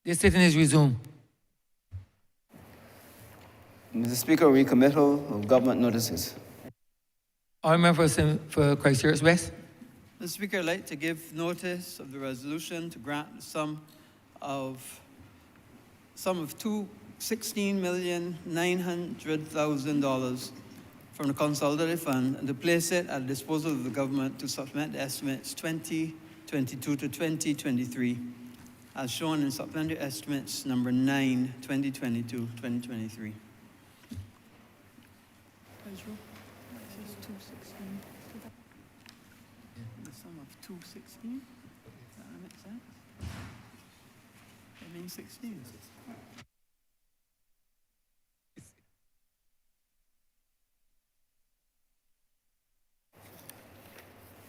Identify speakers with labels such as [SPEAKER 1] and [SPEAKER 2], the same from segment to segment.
[SPEAKER 1] This sitting is resumed.
[SPEAKER 2] Mr. Speaker, recommittal of government notices.
[SPEAKER 1] All members for Christchurch West.
[SPEAKER 3] Mr. Speaker, I'd like to give notice of the resolution to grant the sum of $16,900,000 from the Consolidated Fund and to place it at the disposal of the government to supplement the estimates 2022 to 2023, as shown in supplementary estimates number 9, 2022-2023. The sum of 216. Does that make sense? It means 16.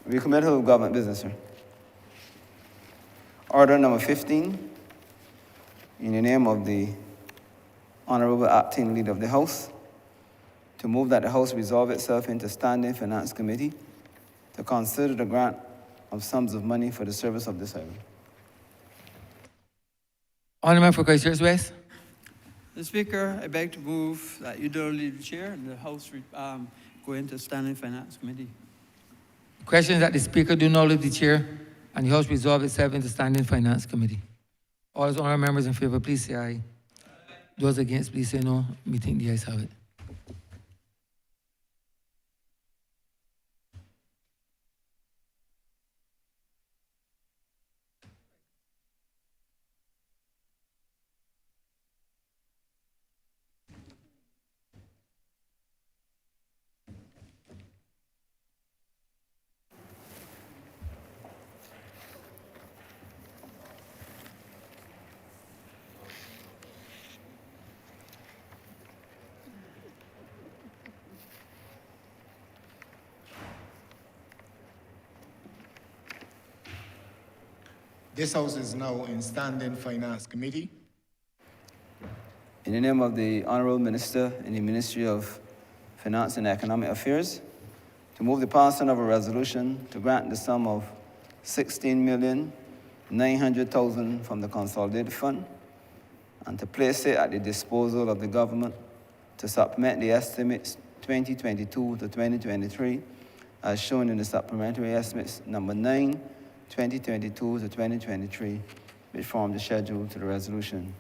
[SPEAKER 2] Recommittal of government business, sir. Order number 15, in the name of the Honourable Acting Leader of the House, to move that the House resolve itself into Standing Finance Committee to consider the grant of sums of money for the service of this highway.
[SPEAKER 1] Honourable for Christchurch West.
[SPEAKER 3] Mr. Speaker, I beg to move that you don't leave the chair and the House go into Standing Finance Committee.
[SPEAKER 1] Question is that the Speaker do not leave the chair and the House resolve itself into Standing Finance Committee. All those honourable members in favour, please say aye. Those against, please say no. We think the ayes have it.
[SPEAKER 4] This House is now in Standing Finance Committee.
[SPEAKER 2] In the name of the Honourable Minister in the Ministry of Finance and Economic Affairs, to move the passing of a resolution to grant the sum of $16,900,000 from the Consolidated Fund and to place it at the disposal of the government to supplement the estimates 2022 to 2023 as shown in the supplementary estimates number 9, 2022 to 2023, which form the schedule to the resolution.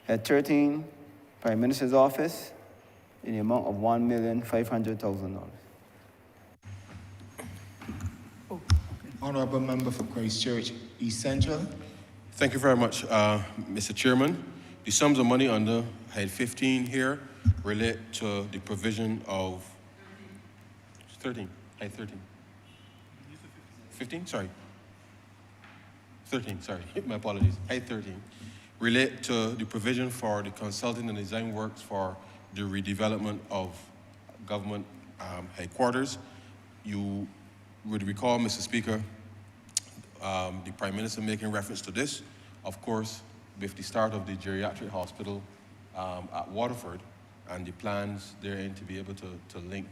[SPEAKER 2] Head 13, Prime Minister's Office, in the amount of $1,500,000.
[SPEAKER 4] Honourable Member for Christchurch East Central.
[SPEAKER 5] Thank you very much, Mr. Chairman. The sums of money under Head 15 here relate to the provision of 13, Head 13. 15, sorry. 13, sorry, my apologies, Head 13. Relate to the provision for the consulting and design works for the redevelopment of government headquarters. You would recall, Mr. Speaker, the Prime Minister making reference to this, of course, with the start of the geriatric hospital at Waterford and the plans therein to be able to link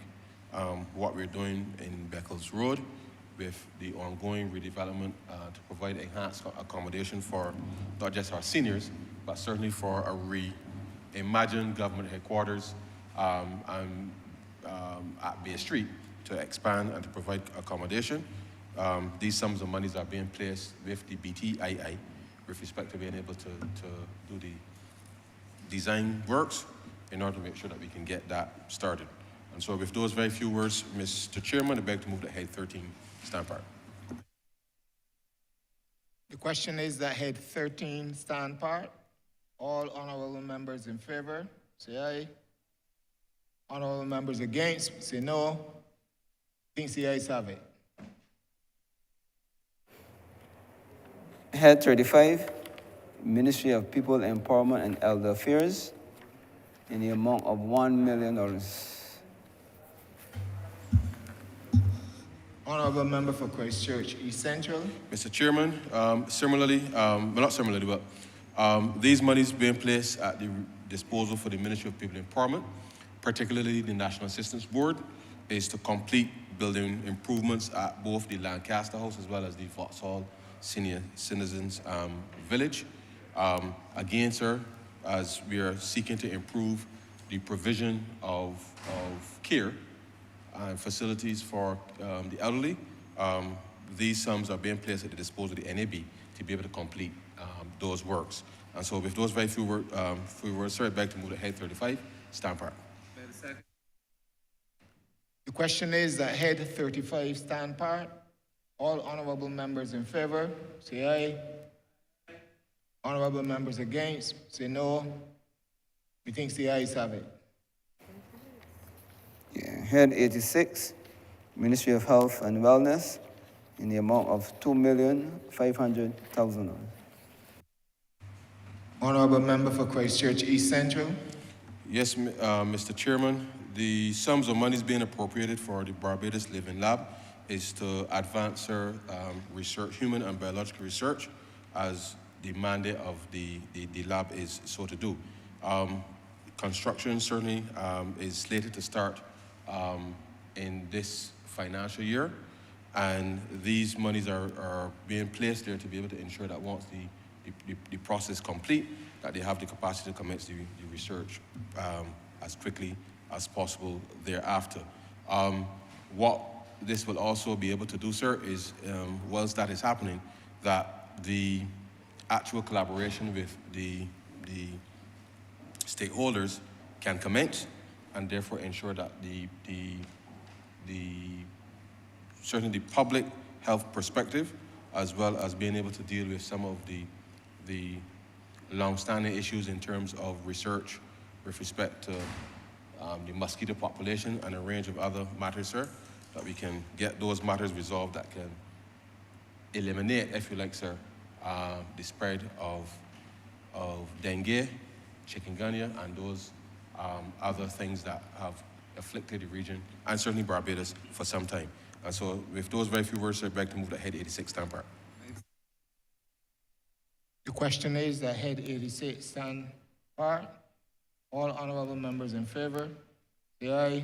[SPEAKER 5] what we're doing in Beckles Road with the ongoing redevelopment to provide enhanced accommodation for not just our seniors, but certainly for a reimagined government headquarters at Bay Street to expand and to provide accommodation. These sums of monies are being placed with the BTII with respect to being able to do the design works in order to make sure that we can get that started. And so with those very few words, Mr. Chairman, I beg to move that Head 13 stand part.
[SPEAKER 4] The question is that Head 13 stand part. All honourable members in favour, say aye. Honourable members against, say no. Think the ayes have it.
[SPEAKER 2] Head 35, Ministry of People Empowerment and Elder Affairs, in the amount of $1 million.
[SPEAKER 4] Honourable Member for Christchurch East Central.
[SPEAKER 5] Mr. Chairman, similarly, well not similarly, but these monies being placed at the disposal for the Ministry of People Empowerment, particularly the National Assistance Board, is to complete building improvements at both the Lancaster House as well as the Vauxhall senior citizens village. Again, sir, as we are seeking to improve the provision of care and facilities for the elderly, these sums are being placed at the disposal of the NAB to be able to complete those works. And so with those very few words, sir, I'd like to move to head 35, stand part.
[SPEAKER 4] The question is that head 35 stand part. All honorable members in favor, say aye. Honorable members against, say no. Methinks the ayes have it.
[SPEAKER 2] Yeah. Head 86, Ministry of Health and Wellness, in the amount of $2,500,000.
[SPEAKER 4] Honorable member for Christchurch East Central.
[SPEAKER 5] Yes, Mr. Chairman, the sums of monies being appropriated for the Barbados Living Lab is to advance, sir, research, human and biological research, as the mandate of the lab is so to do. Construction certainly is slated to start in this financial year, and these monies are being placed there to be able to ensure that once the process is complete, that they have the capacity to commence the research as quickly as possible thereafter. What this will also be able to do, sir, is whilst that is happening, that the actual collaboration with the stakeholders can commence, and therefore ensure that certainly the public health perspective, as well as being able to deal with some of the long-standing issues in terms of research with respect to the mosquito population and a range of other matters, sir, that we can get those matters resolved that can eliminate, if you like, sir, the spread of dengue, chikungunya, and those other things that have afflicted the region, and certainly Barbados, for some time. And so with those very few words, I'd like to move to head 86 stand part.
[SPEAKER 4] The question is that head 86 stand part. All honorable members in favor, say aye.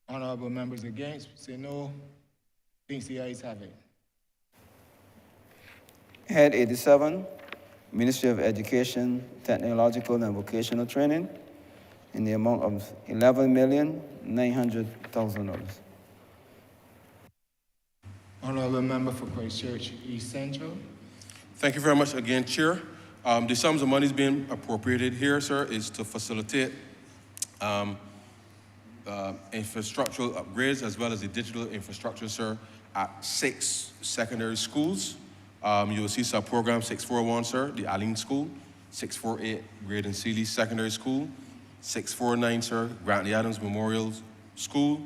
[SPEAKER 4] Honorable members against, say no. Thinks the ayes have it.
[SPEAKER 2] Head 87, Ministry of Education, Technological and Vocational Training, in the amount of $11,900,000.
[SPEAKER 4] Honorable member for Christchurch East Central.
[SPEAKER 5] Thank you very much again, Chair. The sums of money being appropriated here, sir, is to facilitate infrastructural upgrades as well as the digital infrastructure, sir, at 6 secondary schools. You will see sub-program 641, sir, the Aline School, 648, Graydon Sealy Secondary School, 649, sir, Grantley Adams Memorial School,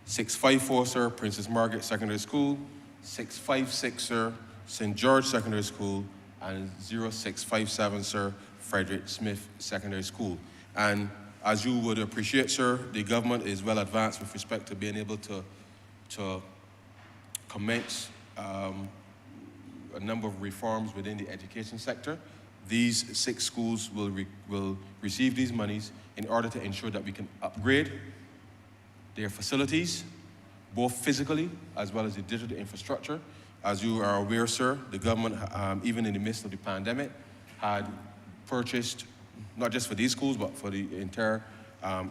[SPEAKER 5] 654, sir, Princess Margaret Secondary School, 656, sir, St. George Secondary School, and 0657, sir, Frederick Smith Secondary School. And as you would appreciate, sir, the government is well advanced with respect to being able to commence a number of reforms within the education sector. These 6 schools will receive these monies in order to ensure that we can upgrade their facilities, both physically as well as the digital infrastructure. As you are aware, sir, the government, even in the midst of the pandemic, had purchased, not just for these schools, but for the entire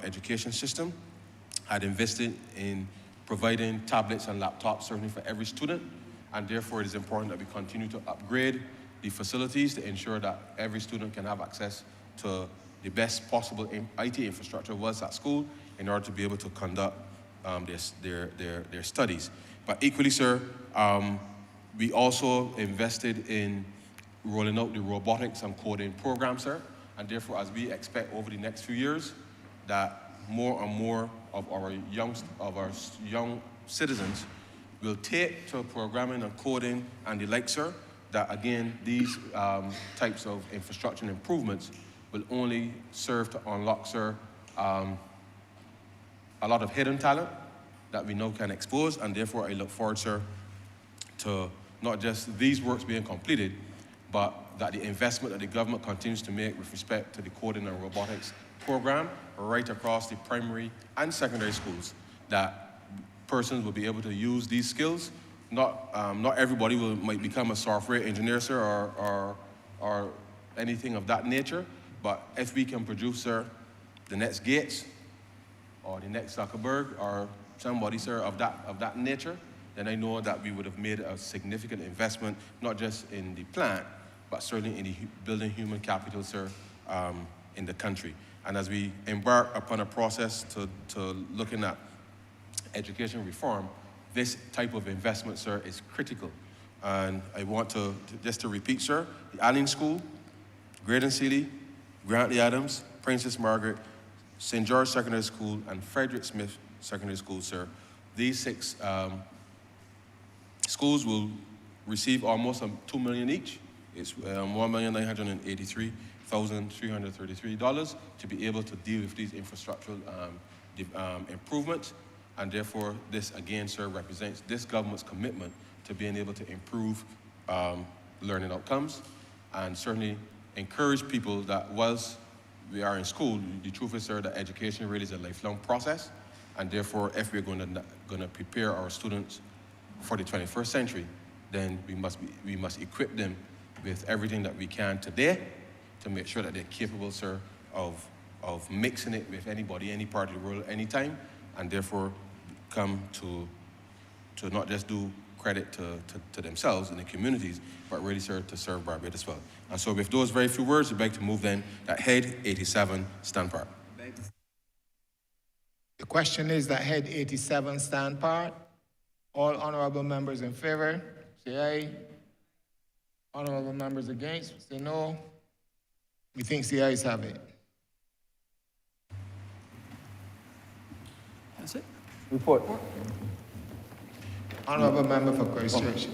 [SPEAKER 5] education system, had invested in providing tablets and laptops, certainly for every student, and therefore it is important that we continue to upgrade the facilities to ensure that every student can have access to the best possible IT infrastructure was at school in order to be able to conduct their studies. But equally, sir, we also invested in rolling out the robotics and coding program, sir, and therefore, as we expect over the next few years, that more and more of our young citizens will take to programming and coding and the like, sir, that again, these types of infrastructure improvements will only serve to unlock, sir, a lot of hidden talent that we now can expose, and therefore I look forward, sir, to not just these works being completed, but that the investment that the government continues to make with respect to the coding and robotics program right across the primary and secondary schools, that persons will be able to use these skills not everybody might become a software engineer, sir, or anything of that nature. But if we can produce, sir, the next Gates or the next Zuckerberg or somebody, sir, of that nature, then I know that we would have made a significant investment, not just in the plant, but certainly in the building human capital, sir, in the country. And as we embark upon a process to looking at education reform, this type of investment, sir, is critical. And I want just to repeat, sir, the Allen School, Graydon Sealy, Grantley Adams, Princess Margaret, St. George Secondary School, and Frederick Smith Secondary School, sir. These 6 schools will receive almost $2 million each. It's $1,983,333 to be able to deal with these infrastructural improvements. And therefore, this again, sir, represents this government's commitment to being able to improve learning outcomes and certainly encourage people that whilst we are in school, the truth is, sir, that education really is a lifelong process. And therefore, if we're going to prepare our students for the 21st century, then we must equip them with everything that we can today to make sure that they're capable, sir, of mixing it with anybody, any part of the world, anytime, and therefore come to not just do credit to themselves and the communities, but really, sir, to serve Barbados as well. And so with those very few words, I'd like to move then that Head 87 stand part.
[SPEAKER 4] The question is that Head 87 stand part. All honorable members in favor, say aye. Honorable members against, say no. We think the ayes have it.
[SPEAKER 3] That's it.
[SPEAKER 2] Report.
[SPEAKER 4] Honorable member for Christchurch.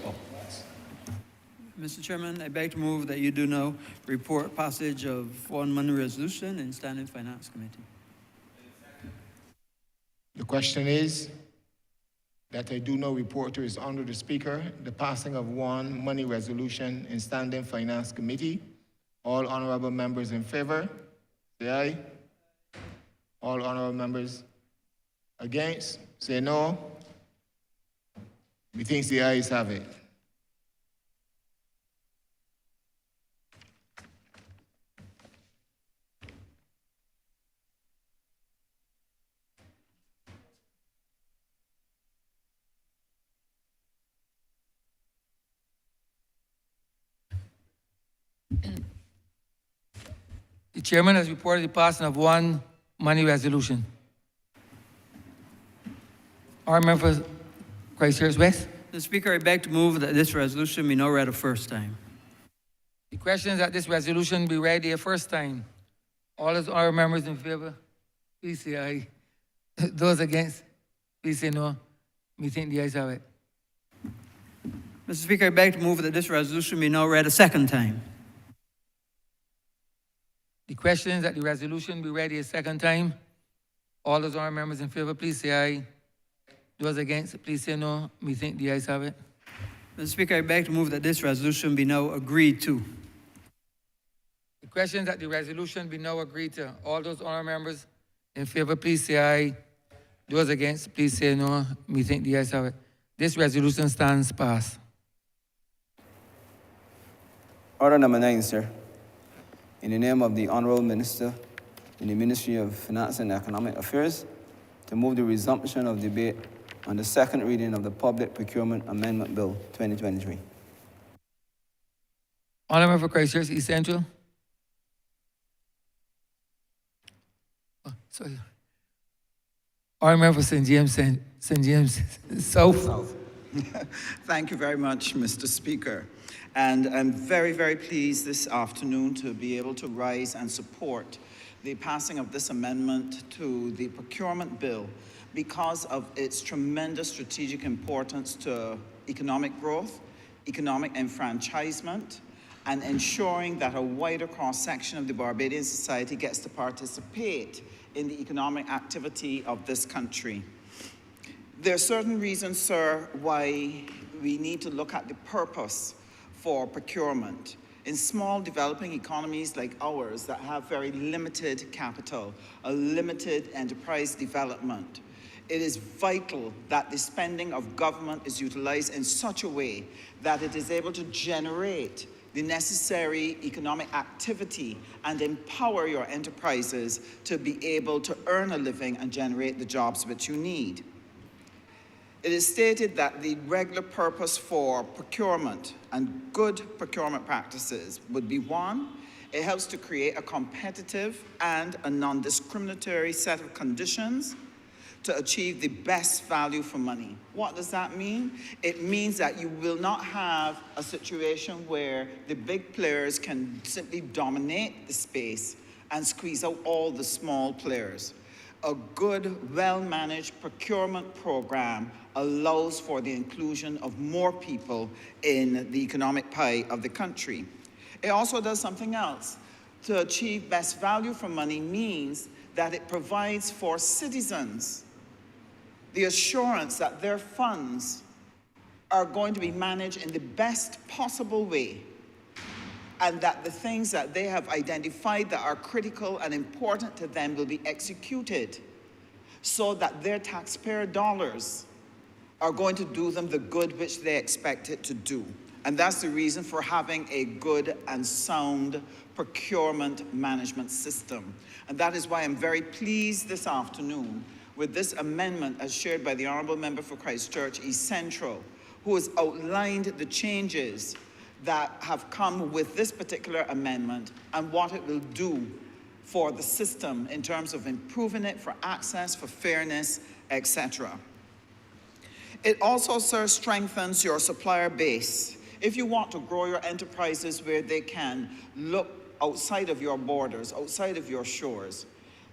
[SPEAKER 3] Mr. Chairman, I beg to move that you do now report passage of one money resolution in Standing Finance Committee.
[SPEAKER 4] The question is that I do know report to is under the Speaker, the passing of one money resolution in Standing Finance Committee. All honorable members in favor, say aye. All honorable members against, say no. We think the ayes have it.
[SPEAKER 1] The chairman has reported the passing of one money resolution. Our member for Christchurch West.
[SPEAKER 3] Mr. Speaker, I beg to move that this resolution be now read a first time.
[SPEAKER 1] The question is that this resolution be read a first time. All those honorable members in favor, please say aye. Those against, please say no. We think the ayes have it.
[SPEAKER 3] Mr. Speaker, I beg to move that this resolution be now read a second time.
[SPEAKER 1] The question is that the resolution be read a second time. All those honorable members in favor, please say aye. Those against, please say no. We think the ayes have it.
[SPEAKER 3] Mr. Speaker, I beg to move that this resolution be now agreed to.
[SPEAKER 1] The question is that the resolution be now agreed to. All those honorable members in favor, please say aye. Those against, please say no. We think the ayes have it. This resolution stands passed.
[SPEAKER 2] Order number 9, sir. In the name of the Honourable Minister in the Ministry of Finance and Economic Affairs, to move the resumption of debate on the second reading of the Public Procurement Amendment Bill 2023.
[SPEAKER 1] Honourable for Christchurch East Central. Oh, sorry. Honourable for St. James South.
[SPEAKER 6] Thank you very much, Mr. Speaker. And I'm very, very pleased this afternoon to be able to rise and support the passing of this amendment to the procurement bill because of its tremendous strategic importance to economic growth, economic enfranchisement, and ensuring that a wider cross-section of the Barbadian society gets to participate in the economic activity of this country. There are certain reasons, sir, why we need to look at the purpose for procurement. In small developing economies like ours that have very limited capital, a limited enterprise development, It is vital that the spending of government is utilized in such a way that it is able to generate the necessary economic activity and empower your enterprises to be able to earn a living and generate the jobs which you need. It is stated that the regular purpose for procurement and good procurement practices would be: one, it helps to create a competitive and a non-discriminatory set of conditions to achieve the best value for money. What does that mean? It means that you will not have a situation where the big players can simply dominate the space and squeeze out all the small players. A good, well-managed procurement program allows for the inclusion of more people in the economic pie of the country. It also does something else. To achieve best value for money means that it provides for citizens the assurance that their funds are going to be managed in the best possible way, and that the things that they have identified that are critical and important to them will be executed, so that their taxpayer dollars are going to do them the good which they expect it to do. And that's the reason for having a good and sound procurement management system. And that is why I'm very pleased this afternoon with this amendment as shared by the Honourable Member for Christchurch East Central, who has outlined the changes that have come with this particular amendment and what it will do for the system in terms of improving it for access, for fairness, etc. It also, sir, strengthens your supplier base. If you want to grow your enterprises where they can look outside of your borders, outside of your shores,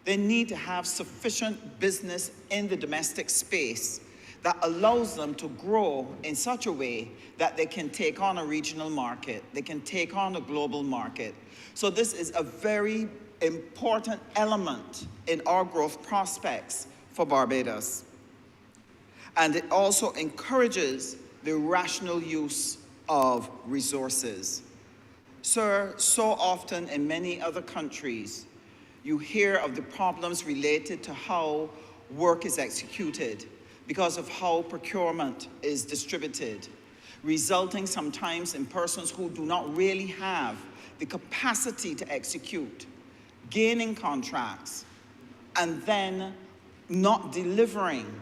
[SPEAKER 6] they need to have sufficient business in the domestic space that allows them to grow in such a way that they can take on a regional market, they can take on a global market. So this is a very important element in our growth prospects for Barbados. And it also encourages the rational use of resources. Sir, so often in many other countries, you hear of the problems related to how work is executed because of how procurement is distributed, resulting sometimes in persons who do not really have the capacity to execute, gaining contracts, and then not delivering,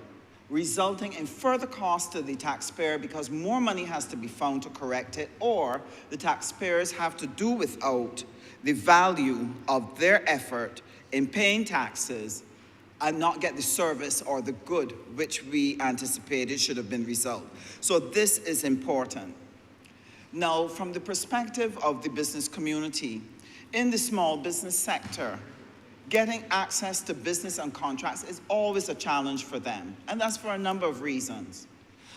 [SPEAKER 6] resulting in further cost to the taxpayer because more money has to be found to correct it, or the taxpayers have to do without the value of their effort in paying taxes and not get the service or the good which we anticipated should have been resolved. So this is important. Now, from the perspective of the business community, in the small business sector, getting access to business and contracts is always a challenge for them, and that's for a number of reasons.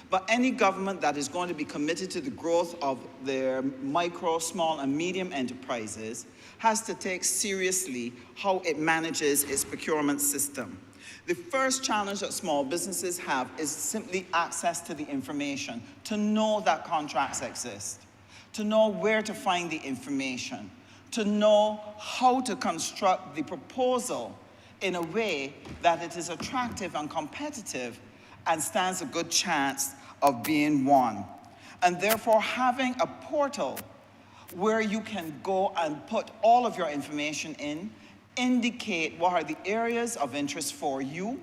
[SPEAKER 6] But any government that is going to be committed to the growth of their micro, small, and medium enterprises has to take seriously how it manages its procurement system. The first challenge that small businesses have is simply access to the information, to know that contracts exist, to know where to find the information, to know how to construct the proposal in a way that it is attractive and competitive and stands a good chance of being won. And therefore, having a portal where you can go and put all of your information in, indicate what are the areas of interest for you,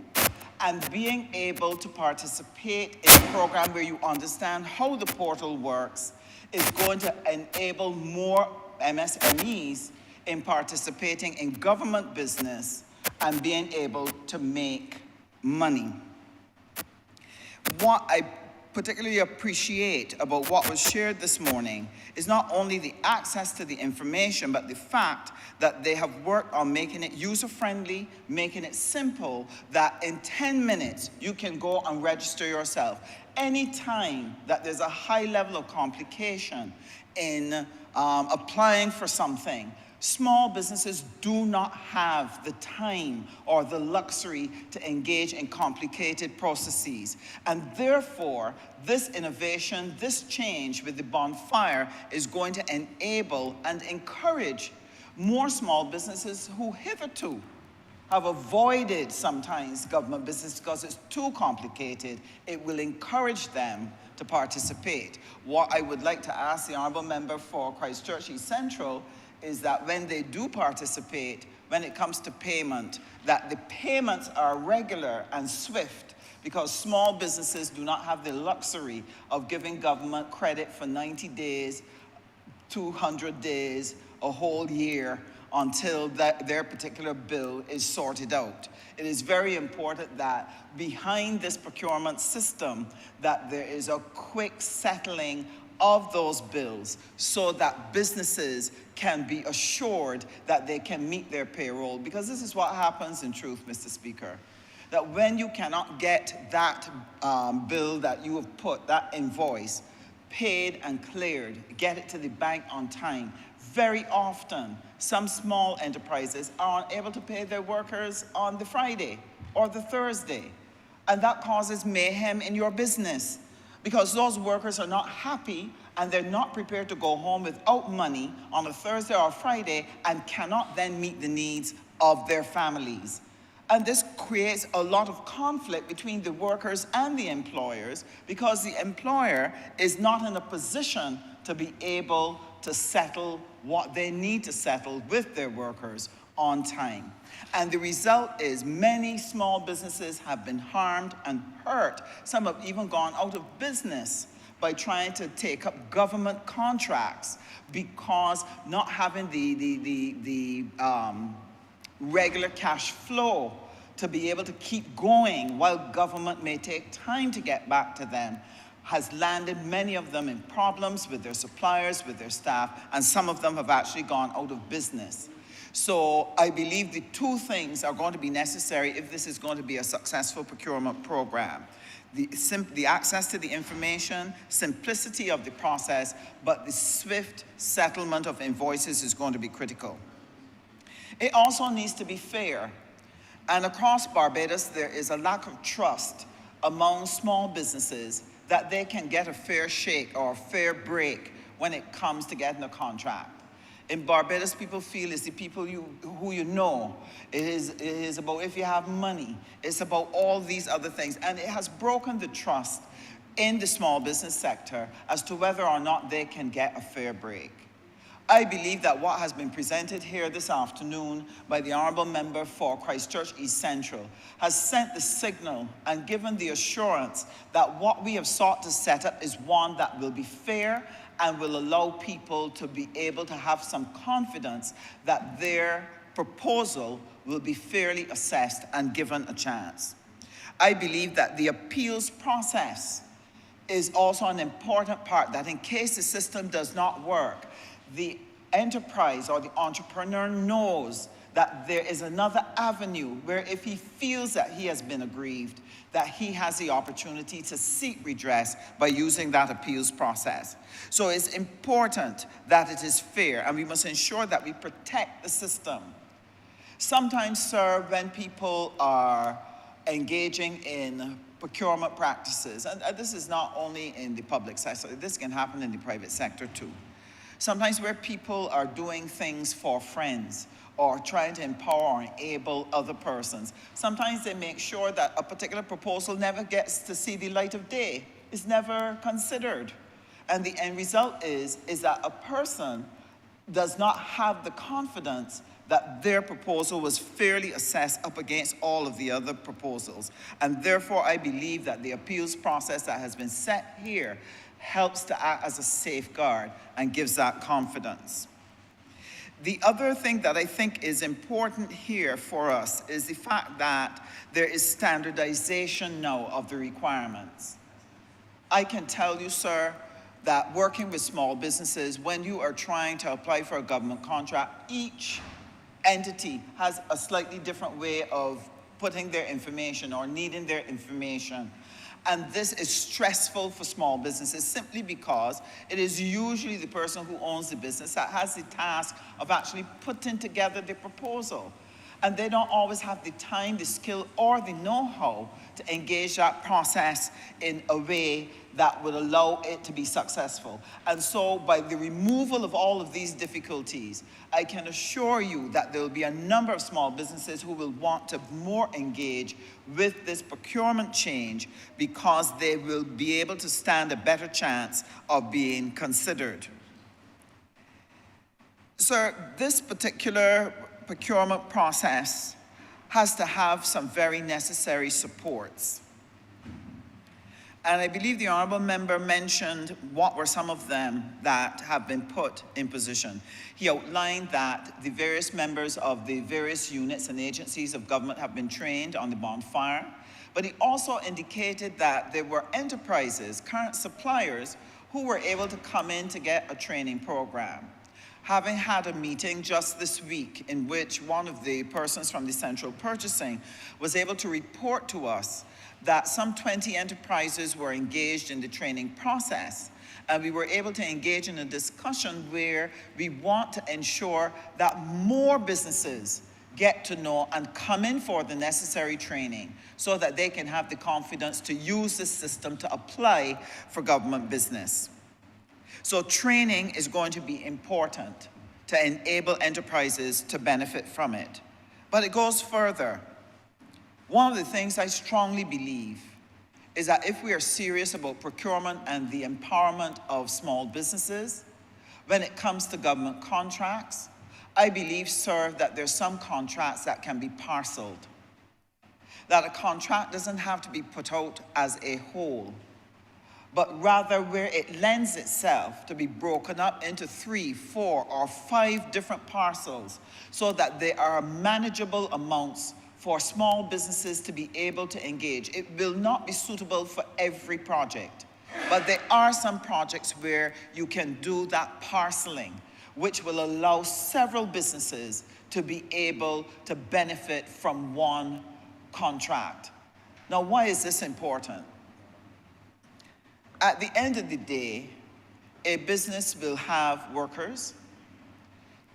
[SPEAKER 6] and being able to participate in a program where you understand how the portal works is going to enable more MSMEs in participating in government business and being able to make money. What I particularly appreciate about what was shared this morning is not only the access to the information, but the fact that they have worked on making it user-friendly, making it simple, that in 10 minutes you can go and register yourself. Anytime that there's a high level of complication in applying for something, small businesses do not have the time or the luxury to engage in complicated processes. And therefore, this innovation, this change with the bonfire is going to enable and encourage more small businesses who hitherto have avoided sometimes government business because it's too complicated, it will encourage them to participate. What I would like to ask the Honourable Member for Christchurch East Central is that when they do participate, when it comes to payment, that the payments are regular and swift, because small businesses do not have the luxury of giving government credit for 90 days, 200 days, a whole year, until their particular bill is sorted out. It is very important that behind this procurement system, that there is a quick settling of those bills so that businesses can be assured that they can meet their payroll. Because this is what happens in truth, Mr. Speaker, that when you cannot get that bill that you have put, that invoice, paid and cleared, get it to the bank on time, very often, some small enterprises are unable to pay their workers on the Friday or the Thursday. And that causes mayhem in your business because those workers are not happy and they're not prepared to go home without money on a Thursday or Friday and cannot then meet the needs of their families. And this creates a lot of conflict between the workers and the employers because the employer is not in a position to be able to settle what they need to settle with their workers on time. And the result is many small businesses have been harmed and hurt. Some have even gone out of business by trying to take up government contracts because not having the regular cash flow to be able to keep going while government may take time to get back to them has landed many of them in problems with their suppliers, with their staff, and some of them have actually gone out of business. So I believe the two things are going to be necessary if this is going to be a successful procurement program. The access to the information, simplicity of the process, but the swift settlement of invoices is going to be critical. It also needs to be fair. And across Barbados, there is a lack of trust among small businesses that they can get a fair shake or a fair break when it comes to getting a contract. In Barbados, people feel it's the people who you know. It is about if you have money. It's about all these other things. And it has broken the trust in the small business sector as to whether or not they can get a fair break. I believe that what has been presented here this afternoon by the Honourable Member for Christchurch East Central has sent the signal and given the assurance that what we have sought to set up is one that will be fair and will allow people to be able to have some confidence that their proposal will be fairly assessed and given a chance. I believe that the appeals process is also an important part, that in case the system does not work, the enterprise or the entrepreneur knows that there is another avenue where if he feels that he has been aggrieved, that he has the opportunity to seek redress by using that appeals process. So it's important that it is fair, and we must ensure that we protect the system. Sometimes, sir, when people are engaging in procurement practices, and this is not only in the public sector, this can happen in the private sector too. Sometimes where people are doing things for friends or trying to empower or enable other persons, sometimes they make sure that a particular proposal never gets to see the light of day. It's never considered. And the end result is that a person does not have the confidence that their proposal was fairly assessed up against all of the other proposals. And therefore, I believe that the appeals process that has been set here helps to act as a safeguard and gives that confidence. The other thing that I think is important here for us is the fact that there is standardization now of the requirements. I can tell you, sir, that working with small businesses, when you are trying to apply for a government contract, each entity has a slightly different way of putting their information or needing their information. And this is stressful for small businesses simply because it is usually the person who owns the business that has the task of actually putting together the proposal. And they don't always have the time, the skill, or the know-how to engage that process in a way that would allow it to be successful. And so by the removal of all of these difficulties, I can assure you that there will be a number of small businesses who will want to more engage with this procurement change because they will be able to stand a better chance of being considered. Sir, this particular procurement process has to have some very necessary supports. And I believe the Honourable Member mentioned what were some of them that have been put in position. He outlined that the various members of the various units and agencies of government have been trained on the bonfire, but he also indicated that there were enterprises, current suppliers, who were able to come in to get a training program. Having had a meeting just this week in which one of the persons from the central purchasing was able to report to us that some 20 enterprises were engaged in the training process, and we were able to engage in a discussion where we want to ensure that more businesses get to know and come in for the necessary training so that they can have the confidence to use this system to apply for government business. So training is going to be important to enable enterprises to benefit from it. But it goes further. One of the things I strongly believe is that if we are serious about procurement and the empowerment of small businesses, when it comes to government contracts, I believe, sir, that there's some contracts that can be parceled. That a contract doesn't have to be put out as a whole, but rather where it lends itself to be broken up into 3, 4, or 5 different parcels so that there are manageable amounts for small businesses to be able to engage. It will not be suitable for every project, but there are some projects where you can do that parceling, which will allow several businesses to be able to benefit from one contract. Now, why is this important? At the end of the day, a business will have workers,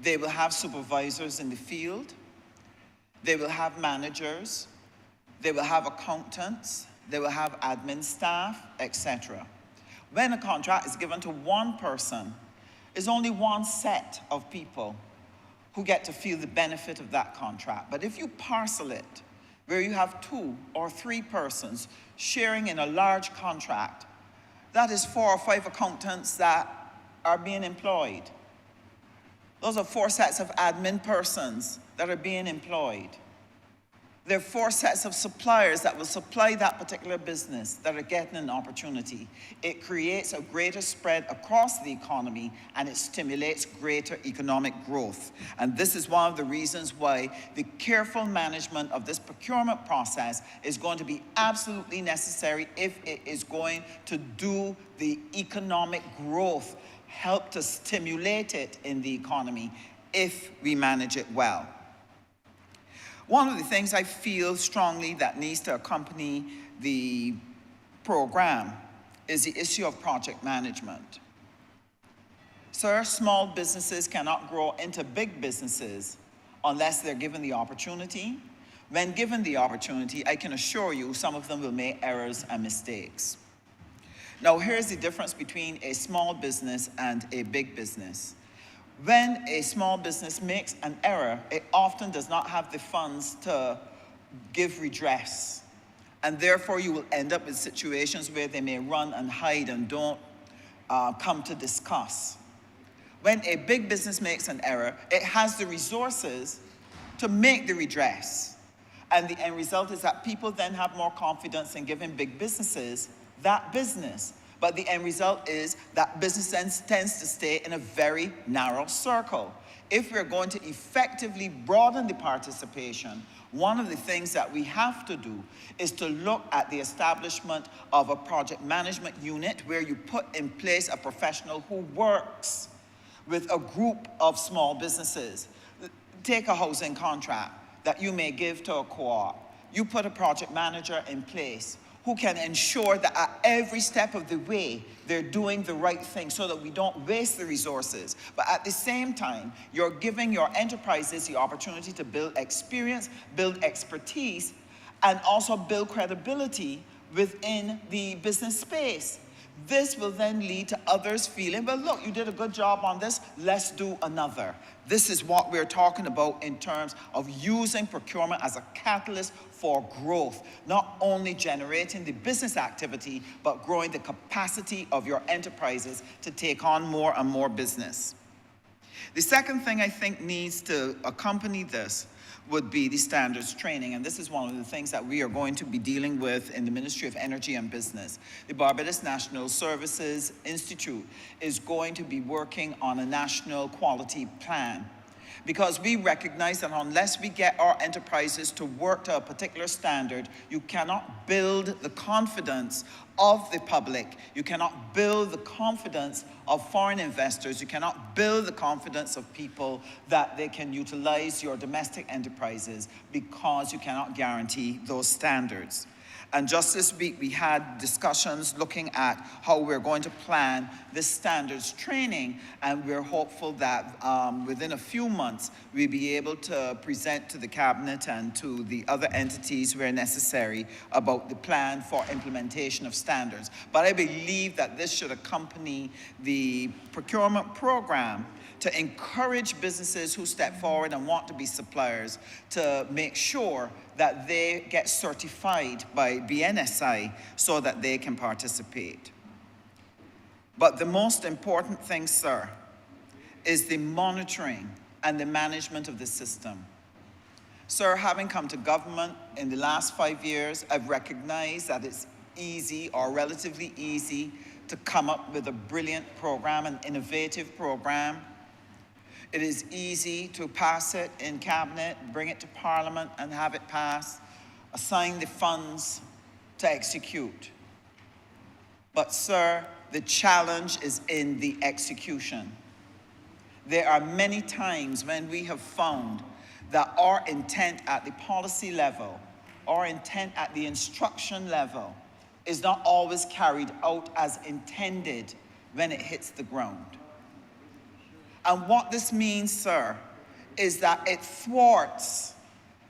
[SPEAKER 6] they will have supervisors in the field, they will have managers, they will have accountants, they will have admin staff, etc. When a contract is given to one person, there's only one set of people who get to feel the benefit of that contract. But if you parcel it, where you have 2 or 3 persons sharing in a large contract, that is 4 or 5 accountants that are being employed. Those are 4 sets of admin persons that are being employed. There are 4 sets of suppliers that will supply that particular business that are getting an opportunity. It creates a greater spread across the economy and it stimulates greater economic growth. And this is one of the reasons why the careful management of this procurement process is going to be absolutely necessary if it is going to do the economic growth, help to stimulate it in the economy if we manage it well. One of the things I feel strongly that needs to accompany the program is the issue of project management. Sir, small businesses cannot grow into big businesses unless they're given the opportunity. When given the opportunity, I can assure you some of them will make errors and mistakes. Now, here's the difference between a small business and a big business. When a small business makes an error, it often does not have the funds to give redress. And therefore, you will end up with situations where they may run and hide and don't come to discuss. When a big business makes an error, it has the resources to make the redress. And the end result is that people then have more confidence in giving big businesses that business. But the end result is that business tends to stay in a very narrow circle. If we're going to effectively broaden the participation, one of the things that we have to do is to look at the establishment of a project management unit where you put in place a professional who works with a group of small businesses. Take a housing contract that you may give to a co-op. You put a project manager in place who can ensure that at every step of the way, they're doing the right thing so that we don't waste the resources. But at the same time, you're giving your enterprises the opportunity to build experience, build expertise, and also build credibility within the business space. This will then lead to others feeling, well, look, you did a good job on this, let's do another. This is what we're talking about in terms of using procurement as a catalyst for growth, not only generating the business activity, but growing the capacity of your enterprises to take on more and more business. The second thing I think needs to accompany this would be the standards training, and this is one of the things that we are going to be dealing with in the Ministry of Energy and Business. The Barbados National Services Institute is going to be working on a national quality plan, because we recognize that unless we get our enterprises to work to a particular standard, you cannot build the confidence of the public, you cannot build the confidence of foreign investors, you cannot build the confidence of people that they can utilize your domestic enterprises, because you cannot guarantee those standards. And just this week, we had discussions looking at how we're going to plan this standards training, and we're hopeful that within a few months, we'll be able to present to the Cabinet and to the other entities where necessary about the plan for implementation of standards. But I believe that this should accompany the procurement program to encourage businesses who step forward and want to be suppliers to make sure that they get certified by BNSI so that they can participate. But the most important thing, sir, is the monitoring and the management of the system. Sir, having come to government in the last 5 years, I've recognized that it's easy or relatively easy to come up with a brilliant program, an innovative program. It is easy to pass it in Cabinet, bring it to Parliament and have it passed, assign the funds to execute. But sir, the challenge is in the execution. There are many times when we have found that our intent at the policy level, our intent at the instruction level, is not always carried out as intended when it hits the ground. And what this means, sir, is that it thwarts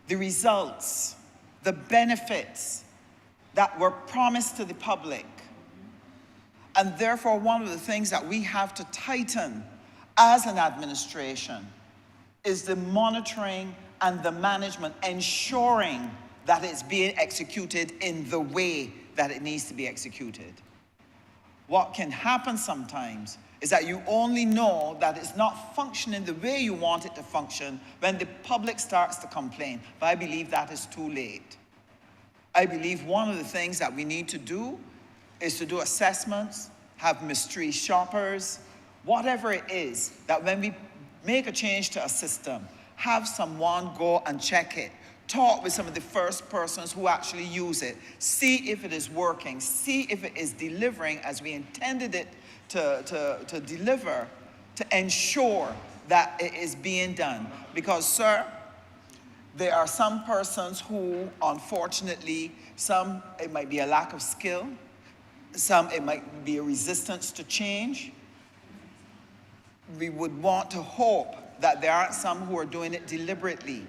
[SPEAKER 6] the results, the benefits that were promised to the public. And therefore, one of the things that we have to tighten as an administration is the monitoring and the management, ensuring that it's being executed in the way that it needs to be executed. What can happen sometimes is that you only know that it's not functioning the way you want it to function when the public starts to complain. But I believe that is too late. I believe one of the things that we need to do is to do assessments, have mystery shoppers, whatever it is, that when we make a change to a system, have someone go and check it, talk with some of the first persons who actually use it, see if it is working, see if it is delivering as we intended it to deliver, to ensure that it is being done. Because, sir, there are some persons who, unfortunately, some it might be a lack of skill, some it might be a resistance to change. We would want to hope that there aren't some who are doing it deliberately.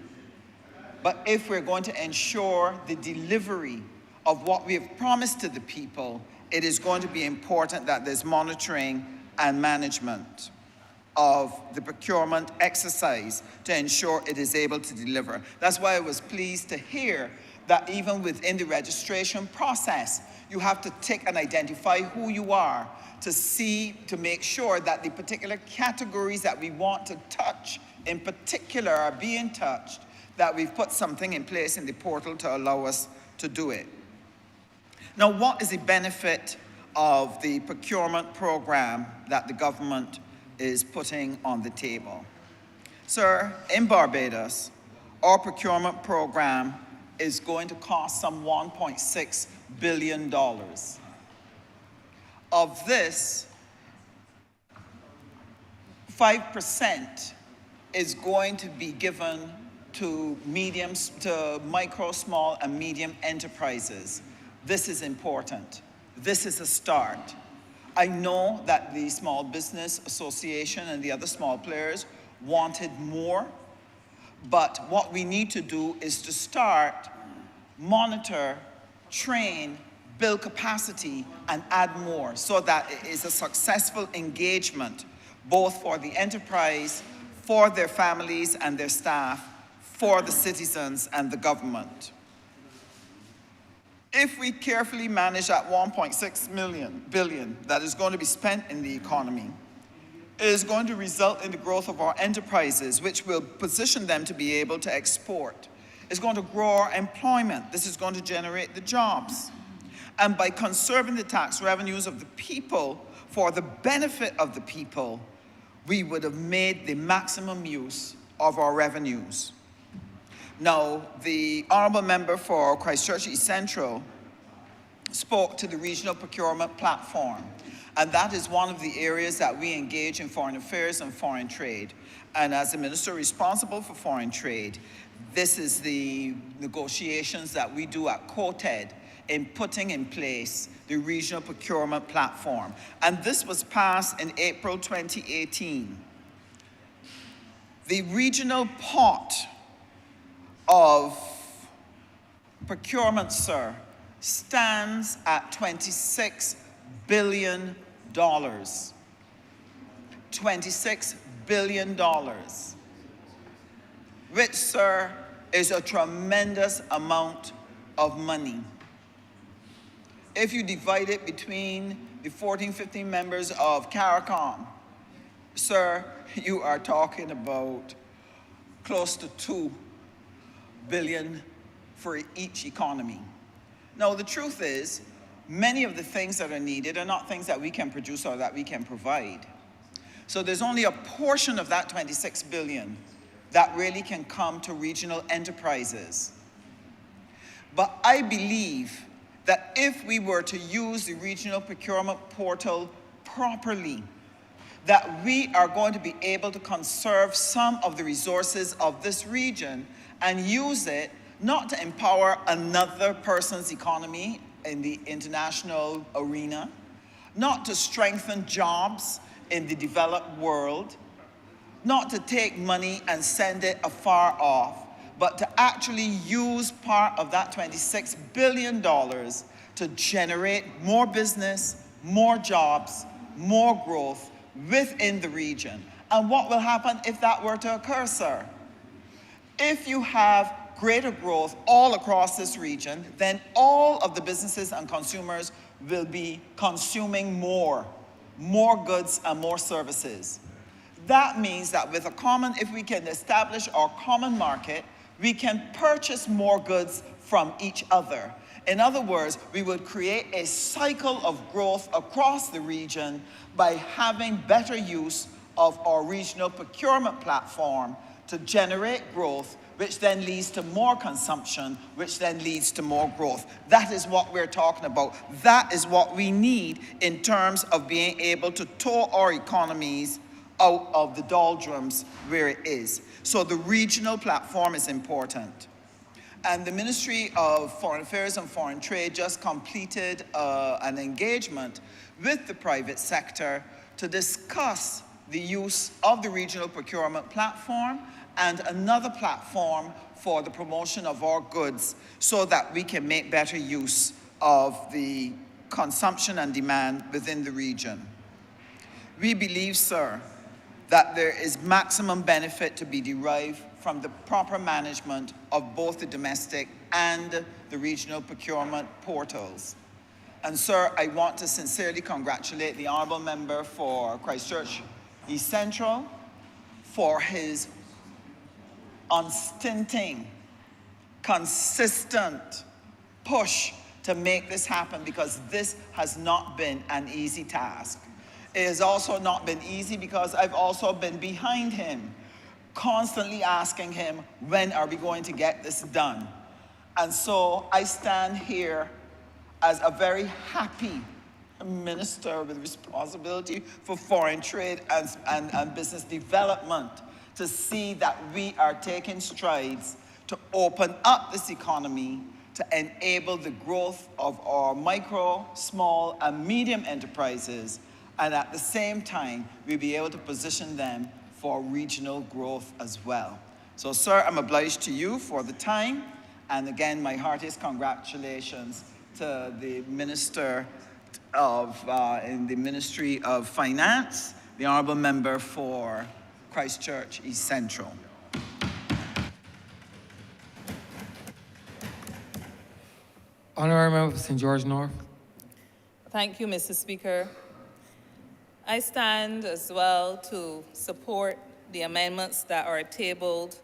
[SPEAKER 6] But if we're going to ensure the delivery of what we have promised to the people, it is going to be important that there's monitoring and management of the procurement exercise to ensure it is able to deliver. That's why I was pleased to hear that even within the registration process, you have to tick and identify who you are to make sure that the particular categories that we want to touch in particular are being touched, that we've put something in place in the portal to allow us to do it. Now, what is the benefit of the procurement program that the government is putting on the table? Sir, in Barbados, our procurement program is going to cost some $1.6 billion. Of this, 5% is going to be given to micro, small, and medium enterprises. This is important. This is a start. I know that the Small Business Association and the other small players wanted more, but what we need to do is to start, monitor, train, build capacity, and add more so that it is a successful engagement, both for the enterprise, for their families and their staff, for the citizens and the government. If we carefully manage that 1.6 billion that is going to be spent in the economy, it is going to result in the growth of our enterprises, which will position them to be able to export. It's going to grow our employment. This is going to generate the jobs. And by conserving the tax revenues of the people for the benefit of the people, we would have made the maximum use of our revenues. Now, the Honourable Member for Christchurch East Central spoke to the regional procurement platform, and that is one of the areas that we engage in foreign affairs and foreign trade. And as the Minister responsible for foreign trade, this is the negotiations that we do at COTED in putting in place the regional procurement platform. And this was passed in April 2018. The regional pot of procurement, sir, stands at $26 billion. $26 billion, which, sir, is a tremendous amount of money. If you divide it between the 14, 15 members of CARICOM, sir, you are talking about close to $2 billion for each economy. Now, the truth is, many of the things that are needed are not things that we can produce or that we can provide. So there's only a portion of that 26 billion that really can come to regional enterprises. But I believe that if we were to use the regional procurement portal properly, that we are going to be able to conserve some of the resources of this region and use it not to empower another person's economy in the international arena, not to strengthen jobs in the developed world, not to take money and send it afar off, but to actually use part of that $26 billion to generate more business, more jobs, more growth within the region. And what will happen if that were to occur, sir? If you have greater growth all across this region, then all of the businesses and consumers will be consuming more goods and more services. That means that with if we can establish our common market, we can purchase more goods from each other. In other words, we would create a cycle of growth across the region by having better use of our regional procurement platform to generate growth, which then leads to more consumption, which then leads to more growth. That is what we're talking about. That is what we need in terms of being able to tow our economies out of the doldrums where it is. So the regional platform is important. And the Ministry of Foreign Affairs and Foreign Trade just completed an engagement with the private sector to discuss the use of the regional procurement platform and another platform for the promotion of our goods so that we can make better use of the consumption and demand within the region. We believe, sir, that there is maximum benefit to be derived from the proper management of both the domestic and the regional procurement portals. And sir, I want to sincerely congratulate the Honourable Member for Christchurch East Central for his unstinting, consistent push to make this happen, because this has not been an easy task. It has also not been easy because I've also been behind him, constantly asking him, when are we going to get this done? And so I stand here as a very happy minister with responsibility for foreign trade and business development to see that we are taking strides to open up this economy, to enable the growth of our micro, small, and medium enterprises, and at the same time, we'll be able to position them for regional growth as well. So, sir, I'm obliged to you for the time, and again, my heartiest congratulations to the Minister in the Ministry of Finance, the Honourable Member for Christchurch East Central.
[SPEAKER 1] Honourable Member for St. George North.
[SPEAKER 7] Thank you, Mr. Speaker. I stand as well to support the amendments that are tabled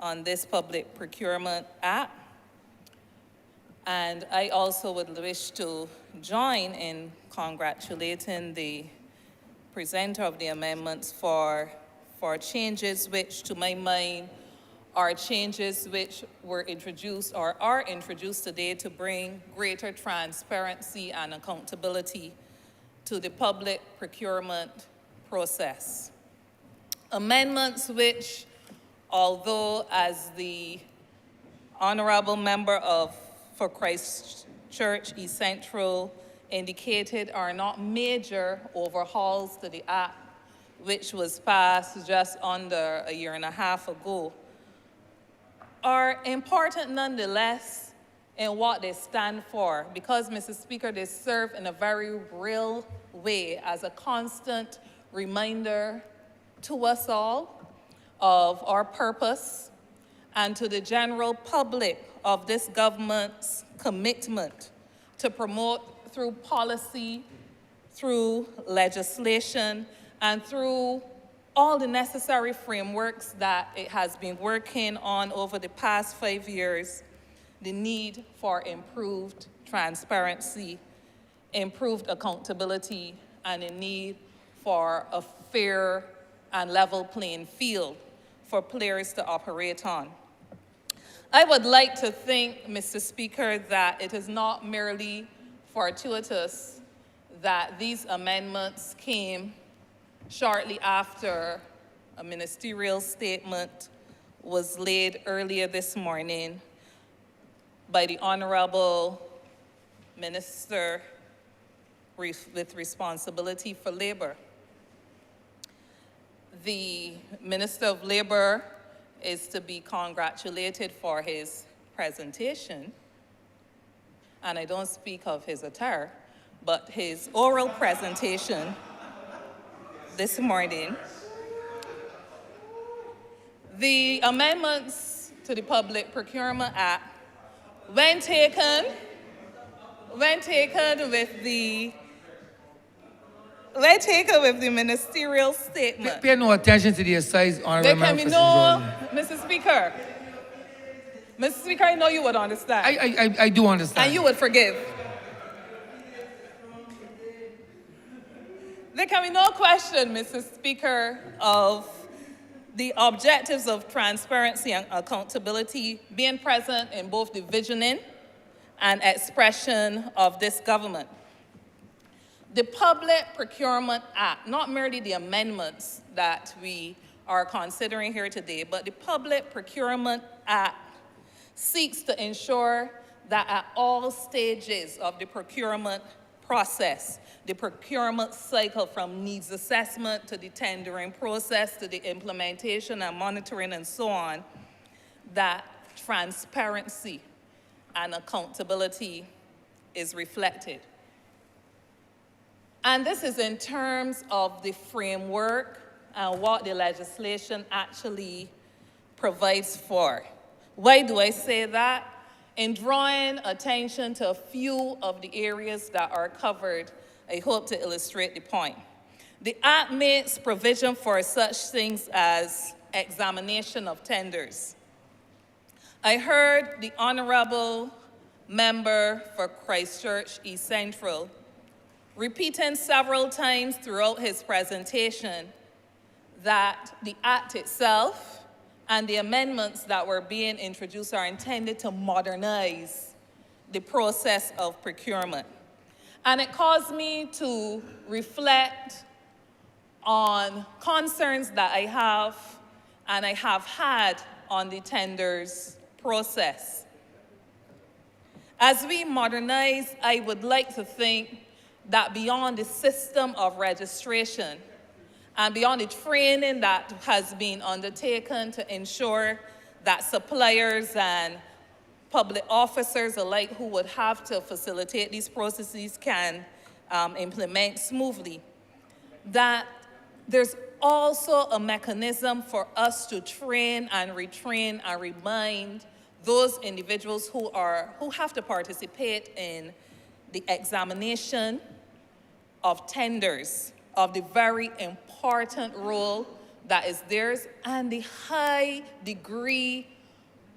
[SPEAKER 7] on this Public Procurement Act. And I also would wish to join in congratulating the presenter of the amendments for changes which, to my mind, are changes which were introduced or are introduced today to bring greater transparency and accountability to the public procurement process. Amendments which, although as the Honourable Member for Christchurch East Central indicated, are not major overhauls to the Act, which was passed just under a year and a half ago, are important nonetheless in what they stand for, because, Mr. Speaker, they serve in a very real way as a constant reminder to us all of our purpose and to the general public of this government's commitment to promote through policy, through legislation, and through all the necessary frameworks that it has been working on over the past 5 years, the need for improved transparency, improved accountability, and a need for a fair and level playing field for players to operate on. I would like to think, Mr. Speaker, that it is not merely fortuitous that these amendments came shortly after a ministerial statement was laid earlier this morning by the Honourable Minister with responsibility for Labour. The Minister of Labour is to be congratulated for his presentation, and I don't speak of his attire, but his oral presentation this morning. The amendments to the Public Procurement Act, when taken with the ministerial statement.
[SPEAKER 1] Pay no attention to the asides,
[SPEAKER 7] There
[SPEAKER 1] Honourable
[SPEAKER 7] can
[SPEAKER 1] Member
[SPEAKER 7] be
[SPEAKER 1] for
[SPEAKER 7] no,
[SPEAKER 1] St. George.
[SPEAKER 7] Mr. Speaker, I know you would understand.
[SPEAKER 1] I do understand.
[SPEAKER 7] And you would forgive. There can be no question, Mr. Speaker, of the objectives of transparency and accountability being present in both the visioning and expression of this government. The Public Procurement Act, not merely the amendments that we are considering here today, but the Public Procurement Act seeks to ensure that at all stages of the procurement process, the procurement cycle from needs assessment to the tendering process to the implementation and monitoring and so on, that transparency and accountability is reflected. And this is in terms of the framework and what the legislation actually provides for. Why do I say that? In drawing attention to a few of the areas that are covered, I hope to illustrate the point. The Act makes provision for such things as examination of tenders. I heard the Honourable Member for Christchurch East Central repeating several times throughout his presentation that the Act itself and the amendments that were being introduced are intended to modernize the process of procurement. And it caused me to reflect on concerns that I have and I have had on the tenders process. As we modernize, I would like to think that beyond the system of registration and beyond the training that has been undertaken to ensure that suppliers and public officers alike who would have to facilitate these processes can implement smoothly, that there's also a mechanism for us to train and retrain and remind those individuals who have to participate in the examination of tenders, of the very important role that is theirs and the high degree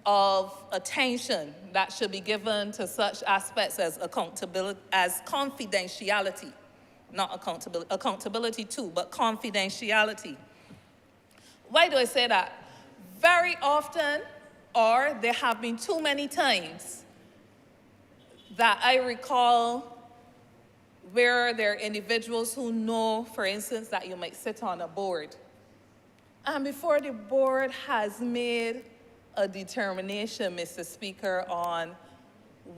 [SPEAKER 7] of attention that should be given to such aspects as accountability, as confidentiality. Not accountability, accountability too, but confidentiality. Why do I say that? Very often, or there have been too many times that I recall where there are individuals who know, for instance, that you might sit on a board. And before the board has made a determination, Mr. Speaker, on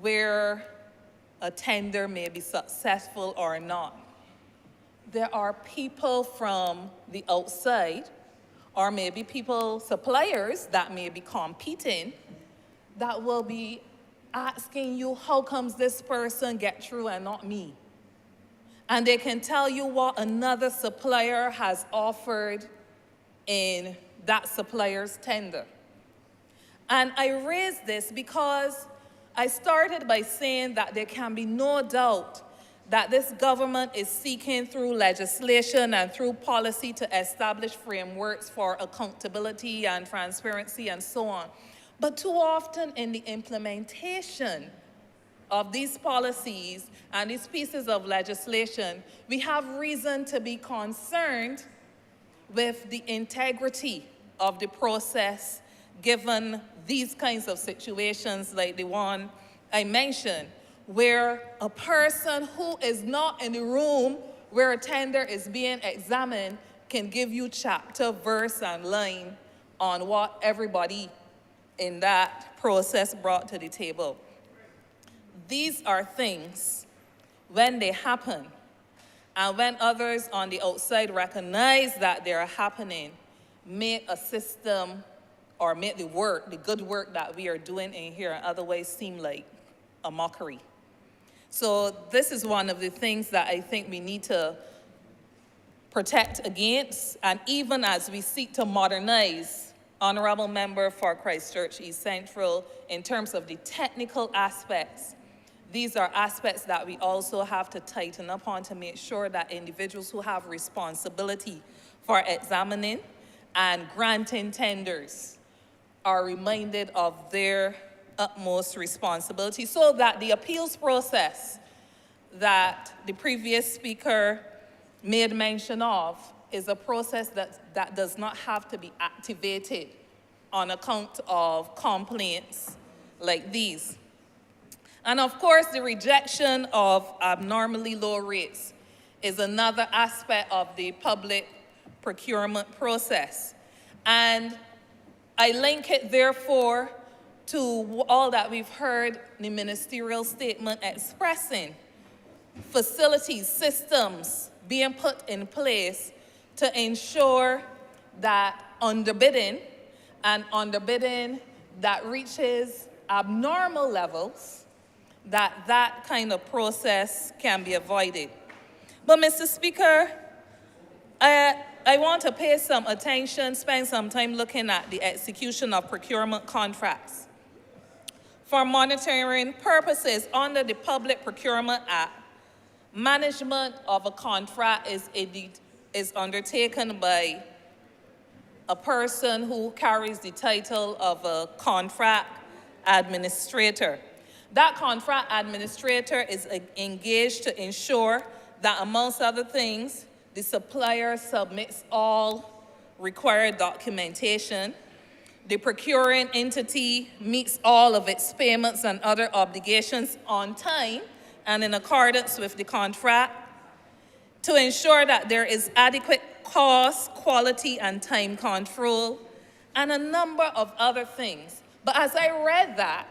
[SPEAKER 7] where a tender may be successful or not, there are people from the outside, or maybe people, suppliers that may be competing, that will be asking you, how comes this person get through and not me? And they can tell you what another supplier has offered in that supplier's tender. And I raise this because I started by saying that there can be no doubt that this government is seeking through legislation and through policy to establish frameworks for accountability and transparency and so on. But too often in the implementation of these policies and these pieces of legislation, we have reason to be concerned with the integrity of the process given these kinds of situations like the one I mentioned, where a person who is not in the room where a tender is being examined can give you chapter, verse, and line on what everybody in that process brought to the table. These are things, when they happen, and when others on the outside recognize that they are happening, make a system or make the work, the good work that we are doing in here in other ways seem like a mockery. So this is one of the things that I think we need to protect against, and even as we seek to modernize, Honourable Member for Christchurch East Central, in terms of the technical aspects, these are aspects that we also have to tighten up on to make sure that individuals who have responsibility for examining and granting tenders are reminded of their utmost responsibility, so that the appeals process that the previous speaker made mention of is a process that does not have to be activated on account of complaints like these. And of course, the rejection of abnormally low rates is another aspect of the public procurement process. And I link it, therefore, to all that we've heard in the ministerial statement expressing facilities, systems being put in place to ensure that underbidding and underbidding that reaches abnormal levels, that kind of process can be avoided. But Mr. Speaker, I want to pay some attention, spend some time looking at the execution of procurement contracts. For monitoring purposes under the Public Procurement Act, management of a contract is undertaken by a person who carries the title of a contract administrator. That contract administrator is engaged to ensure that, amongst other things, the supplier submits all required documentation, the procuring entity meets all of its payments and other obligations on time and in accordance with the contract, to ensure that there is adequate cost, quality, and time control, and a number of other things. But as I read that,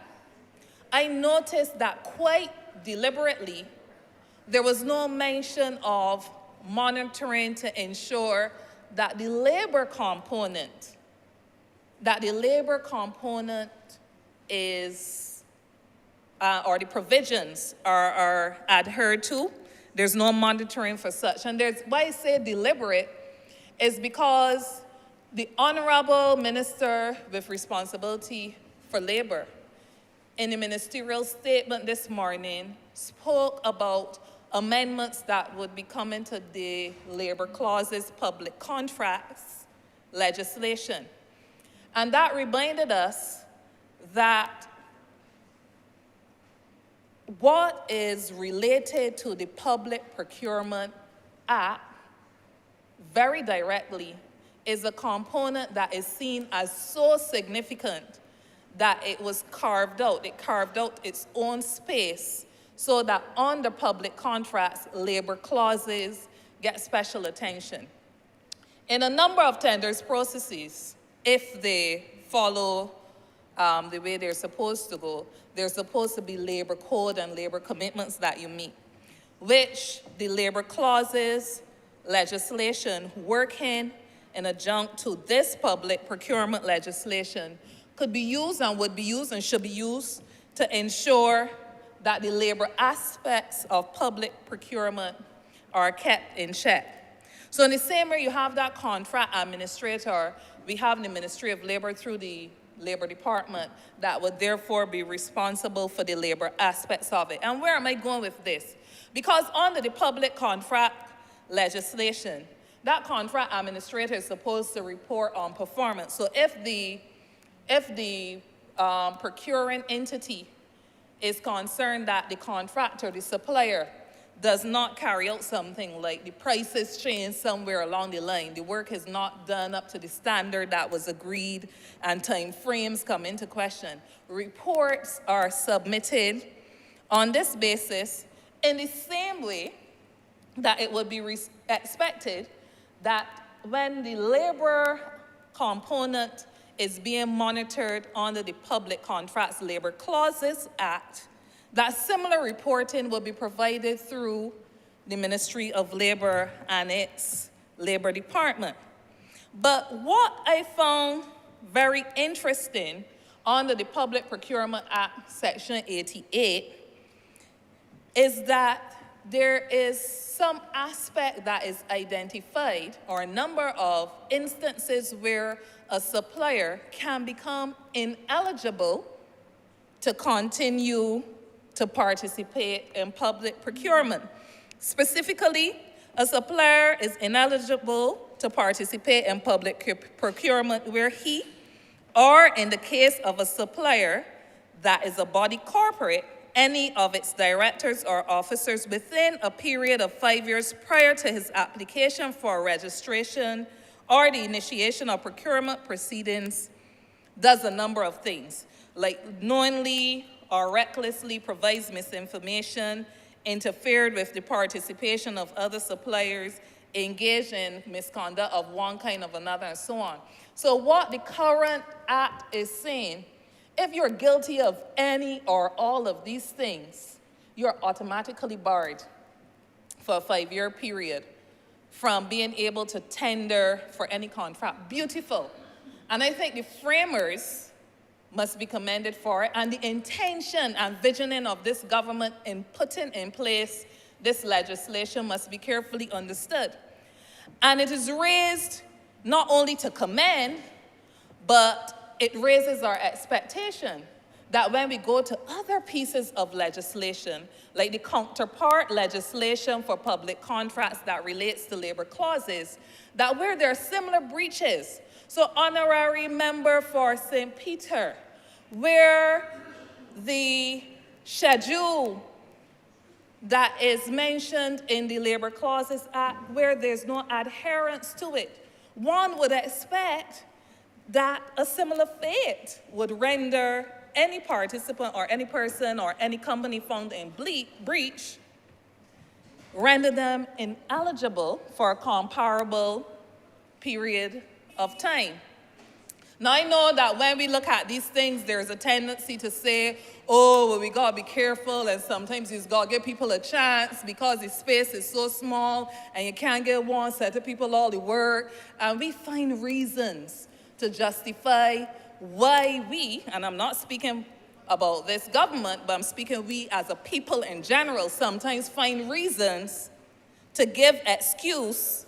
[SPEAKER 7] I noticed that quite deliberately, there was no mention of monitoring to ensure that the labor component is, or the provisions are adhered to. There's no monitoring for such. And there's, why I say deliberate is because the Honourable Minister with responsibility for labor, in the ministerial statement this morning, spoke about amendments that would be coming to the labor clauses, public contracts legislation. And that reminded us that what is related to the Public Procurement Act very directly is a component that is seen as so significant that it was carved out. It carved out its own space so that under public contracts, labor clauses get special attention. In a number of tenders processes, if they follow the way they're supposed to go, there's supposed to be labor code and labor commitments that you meet, which the labor clauses legislation working in adjunct to this public procurement legislation could be used and would be used and should be used to ensure that the labor aspects of public procurement are kept in check. So in the same way you have that contract administrator, we have the Ministry of Labor through the Labor Department that would therefore be responsible for the labor aspects of it. And where am I going with this? Because under the public contract legislation, that contract administrator is supposed to report on performance. So if the procuring entity is concerned that the contractor, the supplier, does not carry out something like the prices change somewhere along the line, the work is not done up to the standard that was agreed, and time frames come into question, reports are submitted on this basis in the same way that it would be expected that when the labor component is being monitored under the Public Contracts Labor Clauses Act, that similar reporting will be provided through the Ministry of Labor and its Labor Department. But what I found very interesting under the Public Procurement Act, Section 88, is that there is some aspect that is identified, or a number of instances where a supplier can become ineligible to continue to participate in public procurement. Specifically, a supplier is ineligible to participate in public procurement where he, or in the case of a supplier that is a body corporate, any of its directors or officers within a period of 5 years prior to his application for registration or the initiation of procurement proceedings, does a number of things, like knowingly or recklessly provides misinformation, interfered with the participation of other suppliers, engaged in misconduct of one kind or another, and so on. So what the current act is saying, if you're guilty of any or all of these things, you're automatically barred for a 5-year period from being able to tender for any contract. Beautiful. And I think the framers must be commended for it, and the intention and visioning of this government in putting in place this legislation must be carefully understood. And it is raised not only to commend, but it raises our expectation that when we go to other pieces of legislation, like the counterpart legislation for public contracts that relates to labor clauses, that where there are similar breaches. So honorary member for St. Peter, where the schedule that is mentioned in the Labor Clauses Act, where there's no adherence to it, one would expect that a similar fate would render any participant or any person or any company found in breach, render them ineligible for a comparable period of time. Now, I know that when we look at these things, there's a tendency to say, oh, well, we gotta be careful, and sometimes you gotta give people a chance because the space is so small and you can't give one set of people all the work. And we find reasons to justify why we, and I'm not speaking about this government, but I'm speaking we as a people in general, sometimes find reasons to give excuse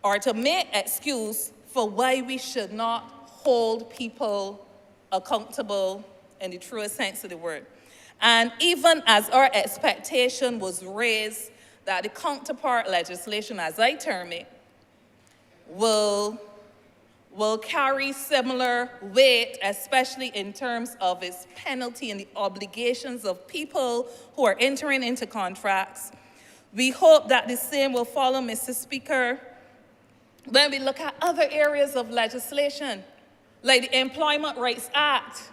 [SPEAKER 7] or to make excuse for why we should not hold people accountable in the truest sense of the word. And even as our expectation was raised that the counterpart legislation, as I term it, will carry similar weight, especially in terms of its penalty and the obligations of people who are entering into contracts. We hope that the same will follow, Mr. Speaker, when we look at other areas of legislation, like the Employment Rights Act.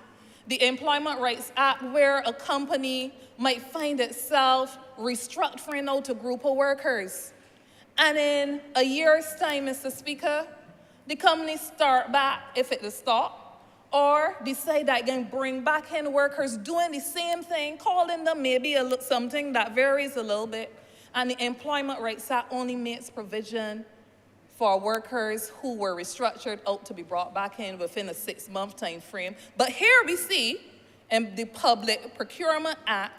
[SPEAKER 7] The Employment Rights Act, where a company might find itself restructuring out a group of workers. And in a year's time, Mr. Speaker, the company start back if it is stop, or decide that it can bring back in workers doing the same thing, calling them maybe something that varies a little bit. And the Employment Rights Act only makes provision for workers who were restructured out to be brought back in within a 6-month time frame. But here we see in the Public Procurement Act,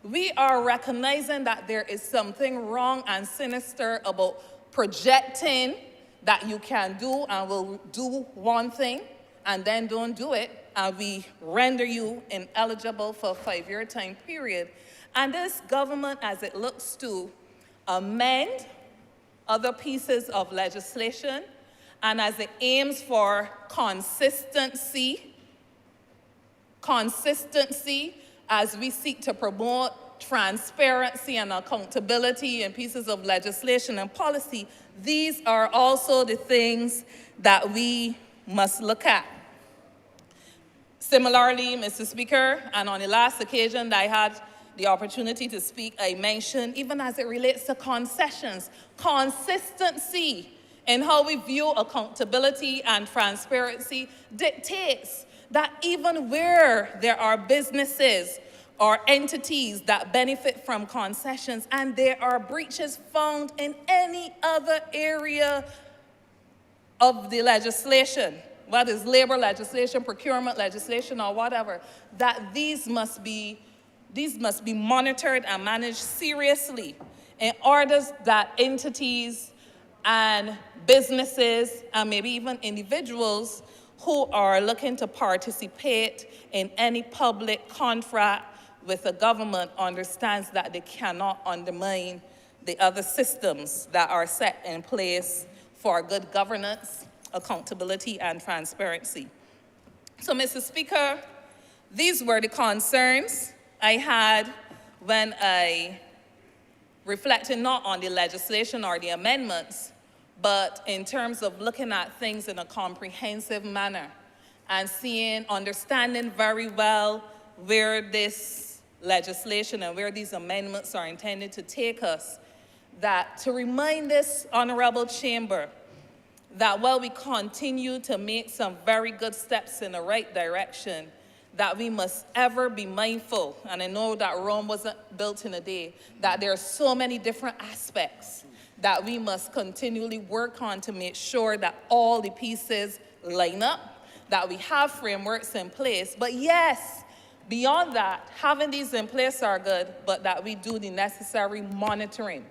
[SPEAKER 7] we are recognizing that there is something wrong and sinister about projecting that you can do and will do one thing and then don't do it, and we render you ineligible for a 5-year time period. And this government, as it looks to amend other pieces of legislation, and as it aims for consistency as we seek to promote transparency and accountability in pieces of legislation and policy, these are also the things that we must look at. Similarly, Mr. Speaker, and on the last occasion that I had the opportunity to speak, I mentioned, even as it relates to concessions, consistency in how we view accountability and transparency dictates that even where there are businesses or entities that benefit from concessions and there are breaches found in any other area of the legislation, whether it's labor legislation, procurement legislation, or whatever, that these must be monitored and managed seriously in order that entities and businesses and maybe even individuals who are looking to participate in any public contract with the government understands that they cannot undermine the other systems that are set in place for good governance, accountability, and transparency. So, Mr. Speaker, these were the concerns I had when I reflected not on the legislation or the amendments, but in terms of looking at things in a comprehensive manner and understanding very well where this legislation and where these amendments are intended to take us, that to remind this honorable chamber that while we continue to make some very good steps in the right direction, that we must ever be mindful, and I know that Rome wasn't built in a day, that there are so many different aspects that we must continually work on to make sure that all the pieces line up, that we have frameworks in place. But yes, beyond that, having these in place are good, but that we do the necessary monitoring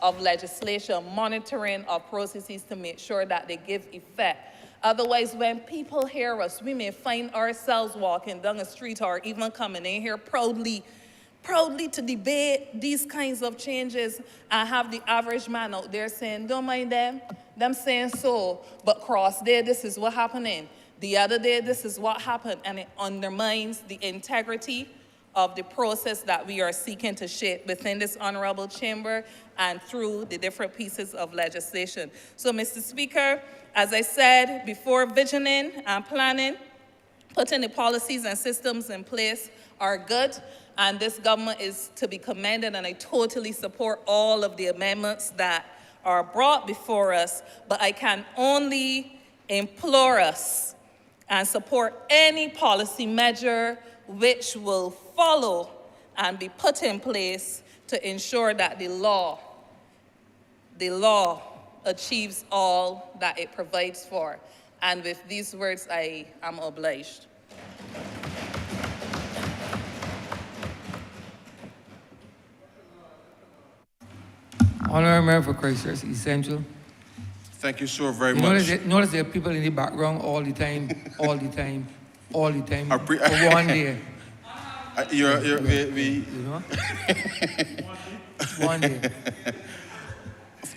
[SPEAKER 7] of legislation, monitoring of processes to make sure that they give effect. Otherwise, when people hear us, we may find ourselves walking down the street or even coming in here proudly to debate these kinds of changes and have the average man out there saying, don't mind them saying so, but cross there, this is what happening. The other day, this is what happened, and it undermines the integrity of the process that we are seeking to shape within this honorable chamber and through the different pieces of legislation. So, Mr. Speaker, as I said before, visioning and planning, putting the policies and systems in place are good, and this government is to be commended, and I totally support all of the amendments that are brought before us, but I can only implore us and support any policy measure which will follow and be put in place to ensure that the law achieves all that it provides for. And with these words, I am obliged.
[SPEAKER 1] Honourable Member for Christchurch East Central.
[SPEAKER 5] Thank you so very
[SPEAKER 1] You
[SPEAKER 5] much.
[SPEAKER 1] notice there are people in the background all the time, all the time, all the time,
[SPEAKER 5] Appre-
[SPEAKER 1] for one day,
[SPEAKER 5] You
[SPEAKER 1] you know? One day.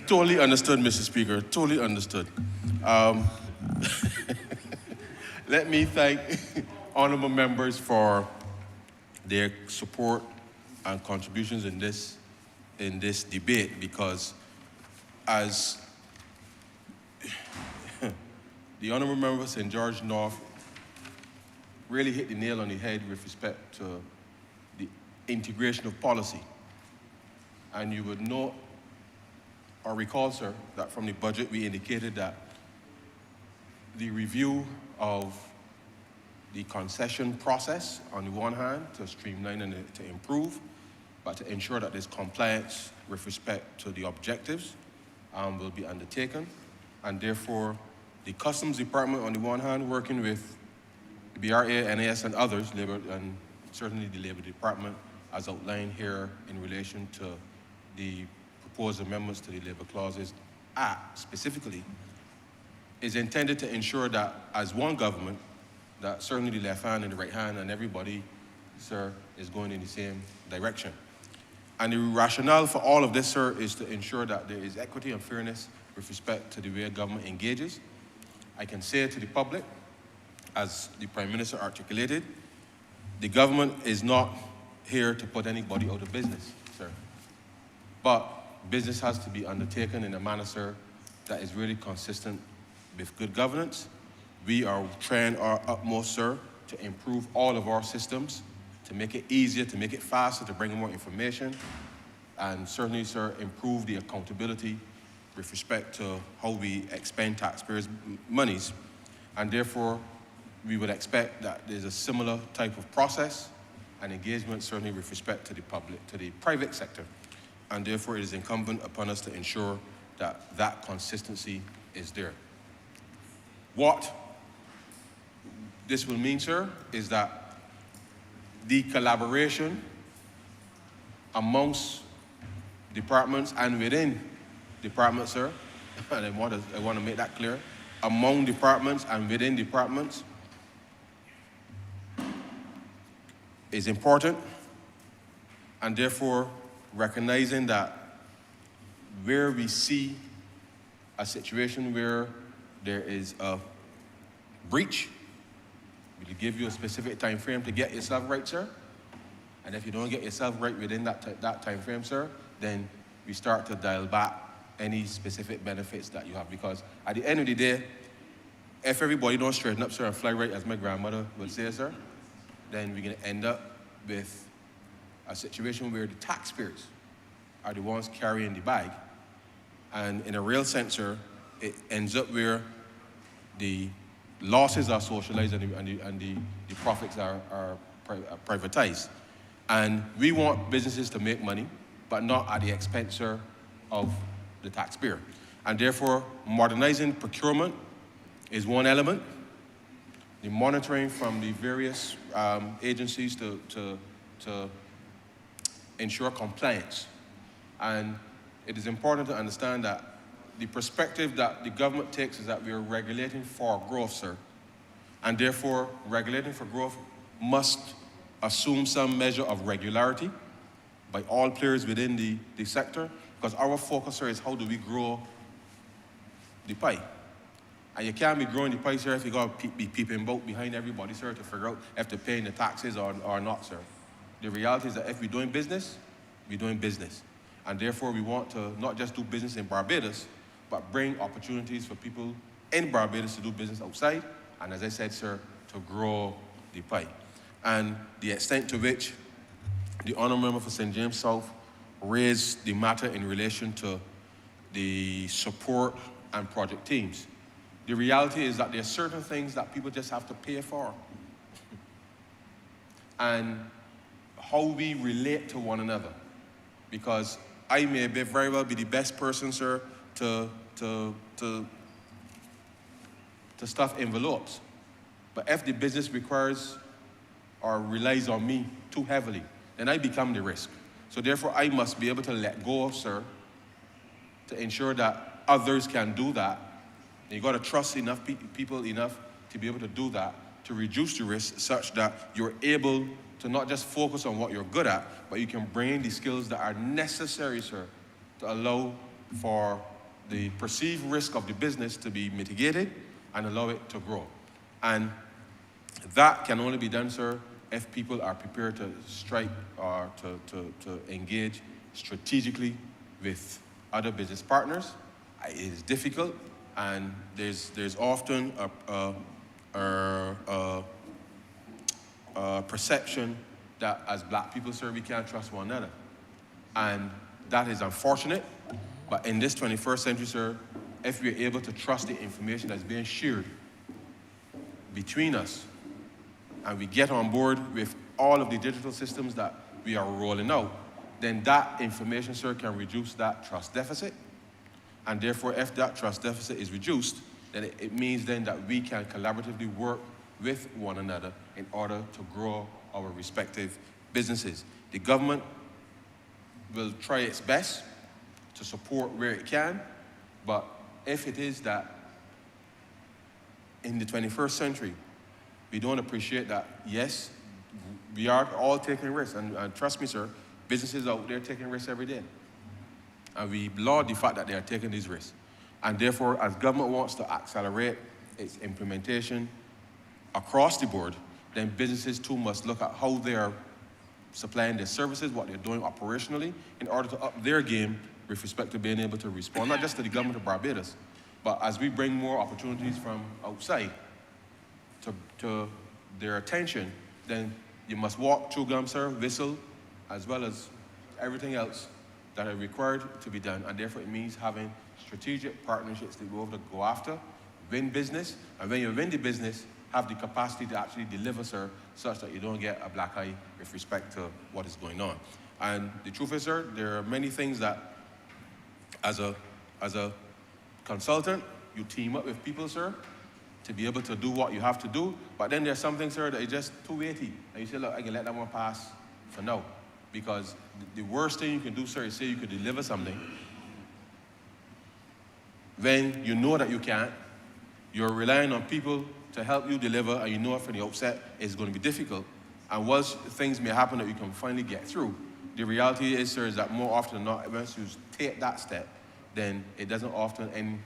[SPEAKER 5] totally understood, Mr. Speaker, totally understood. Let me thank honourable members for their support and contributions in this debate, because as the honourable member for St. George North really hit the nail on the head with respect to the integration of policy. And you would know or recall, sir, that from the budget we indicated that the review of the concession process on the one hand to streamline and to improve, but to ensure that there's compliance with respect to the objectives will be undertaken. And therefore, the Customs Department on the one hand working with the BRA, NAS and others, Labor, and certainly the Labor Department as outlined here in relation to the proposed amendments to the Labor Clauses Act specifically, is intended to ensure that as one government, that certainly the left hand and the right hand and everybody, sir, is going in the same direction. And the rationale for all of this, sir, is to ensure that there is equity and fairness with respect to the way government engages. I can say to the public, as the Prime Minister articulated, the government is not here to put anybody out of business, sir. But business has to be undertaken in a manner, sir, that is really consistent with good governance. We are trying our utmost, sir, to improve all of our systems, to make it easier, to make it faster, to bring more information, and certainly, sir, improve the accountability with respect to how we expend taxpayers' monies. And therefore, we would expect that there's a similar type of process and engagement, certainly with respect to the public, to the private sector. And therefore, it is incumbent upon us to ensure that that consistency is there. What this will mean, sir, is that the collaboration amongst departments and within departments, sir, and I want to make that clear, among departments and within departments is important, and therefore recognizing that where we see a situation where there is a breach, we'll give you a specific time frame to get yourself right, sir. And if you don't get yourself right within that time frame, sir, then we start to dial back any specific benefits that you have. Because at the end of the day, if everybody don't straighten up, sir, and fly right, as my grandmother would say, sir, then we're going to end up with a situation where the taxpayers are the ones carrying the bag. And in a real sense, sir, it ends up where the losses are socialized and the profits are privatized. And we want businesses to make money, but not at the expense, sir, of the taxpayer. And therefore, modernizing procurement is one element. The monitoring from the various agencies to ensure compliance. And it is important to understand that the perspective that the government takes is that we are regulating for growth, sir. And therefore, regulating for growth must assume some measure of regularity by all players within the sector, because our focus, sir, is how do we grow the pie. And you can't be growing the pie, sir, if you got to be peeping about behind everybody, sir, to figure out if they're paying the taxes or not, sir. The reality is that if we're doing business, we're doing business. And therefore, we want to not just do business in Barbados, but bring opportunities for people in Barbados to do business outside, and as I said, sir, to grow the pie. And the extent to which the Honourable Member for St. James South raised the matter in relation to the support and project teams. the reality is that there are certain things that people just have to pay for. And how we relate to one another. Because I may very well be the best person, sir, to stuff envelopes. But if the business requires or relies on me too heavily, then I become the risk. So therefore, I must be able to let go of, sir, to ensure that others can do that. And you got to trust enough people enough to be able to do that, to reduce the risk such that you're able to not just focus on what you're good at, but you can bring in the skills that are necessary, sir, to allow for the perceived risk of the business to be mitigated and allow it to grow. And that can only be done, sir, if people are prepared to strike or to engage strategically with other business partners. It is difficult, and there's often a perception that as black people, sir, we can't trust one another. And that is unfortunate, but in this 21st century, sir, if we're able to trust the information that's being shared between us, and we get on board with all of the digital systems that we are rolling out, then that information, sir, can reduce that trust deficit. And therefore, if that trust deficit is reduced, then it means then that we can collaboratively work with one another in order to grow our respective businesses. The government will try its best to support where it can, but if it is that in the 21st century, we don't appreciate that, yes, we are all taking risks, and trust me, sir, businesses out there taking risks every day. And we laud the fact that they are taking these risks. And therefore, as government wants to accelerate its implementation across the board, then businesses too must look at how they are supplying their services, what they're doing operationally, in order to up their game with respect to being able to respond, not just to the government of Barbados, but as we bring more opportunities from outside to their attention, then you must walk, chew gum, sir, whistle, as well as everything else that are required to be done. And therefore, it means having strategic partnerships to be able to go after, win business, and when you win the business, have the capacity to actually deliver, sir, such that you don't get a black eye with respect to what is going on. And the truth is, sir, there are many things that, as a consultant, you team up with people, sir, to be able to do what you have to do. But then there's something, sir, that is just too weighty. And you say, look, I can let that one pass for now. Because the worst thing you can do, sir, is say you could deliver something. When you know that you can't, you're relying on people to help you deliver, and you know from the outset it's going to be difficult. And whilst things may happen that you can finally get through, the reality is, sir, is that more often than not, once you take that step, then it doesn't often end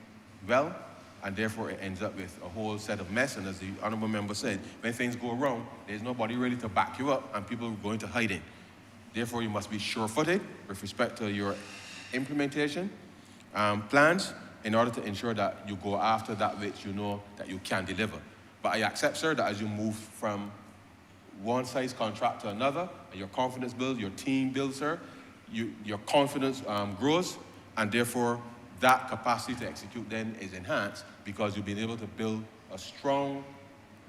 [SPEAKER 5] well, and therefore it ends up with a whole set of mess. And as the Honourable Member said, when things go wrong, there's nobody really to back you up, and people are going to hide it. Therefore, you must be sure-footed with respect to your implementation plans in order to ensure that you go after that which you know that you can deliver. But I accept, sir, that as you move from one size contract to another, and your confidence builds, your team builds, sir, your confidence grows, and therefore that capacity to execute then is enhanced because you've been able to build a strong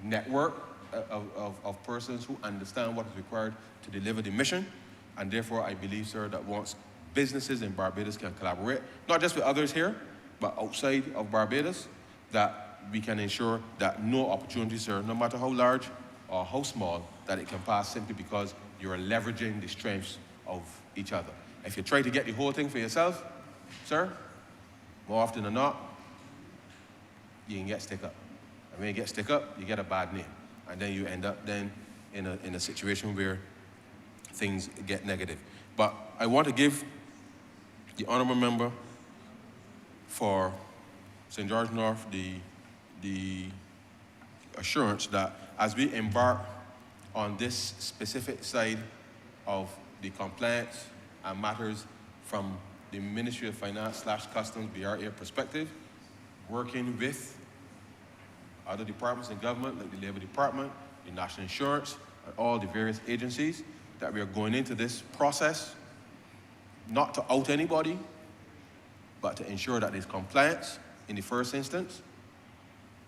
[SPEAKER 5] network of persons who understand what is required to deliver the mission. And therefore, I believe, sir, that once businesses in Barbados can collaborate, not just with others here, but outside of Barbados, that we can ensure that no opportunity, sir, no matter how large or how small, that it can pass simply because you're leveraging the strengths of each other. If you try to get the whole thing for yourself, sir, more often than not, you can get stick up. And when you get stick up, you get a bad name. And then you end up then in a situation where things get negative. But I want to give the Honourable Member for St. George North the assurance that as we embark on this specific side of the compliance and matters from the Ministry of Finance / Customs BRA perspective, working with other departments in government like the Labour Department, the National Insurance, and all the various agencies, that we are going into this process not to out anybody, but to ensure that there's compliance in the first instance,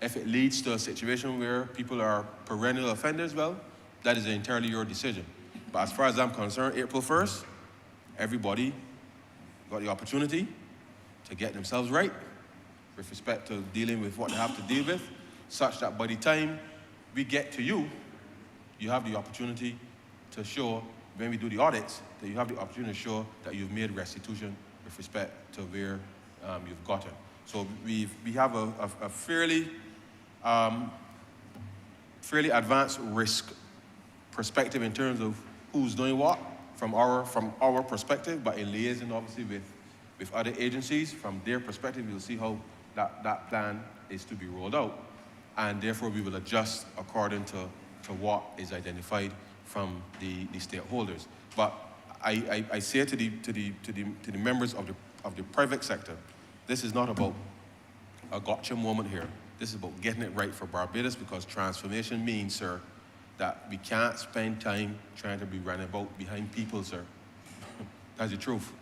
[SPEAKER 5] If it leads to a situation where people are perennial offenders, well, that is entirely your decision. But as far as I'm concerned, April 1st, everybody got the opportunity to get themselves right with respect to dealing with what they have to deal with, such that by the time we get to you, you have the opportunity to show, when we do the audits, that you have the opportunity to show that you've made restitution with respect to where you've gotten. So we have a fairly advanced risk perspective in terms of who's doing what from our perspective, but in liaison obviously with other agencies, from their perspective, you'll see how that plan is to be rolled out. And therefore we will adjust according to what is identified from the stakeholders. But I say to the members of the private sector, this is not about a gotcha moment here. This is about getting it right for Barbados, because transformation means, sir, that we can't spend time trying to be running about behind people, sir. That's the truth.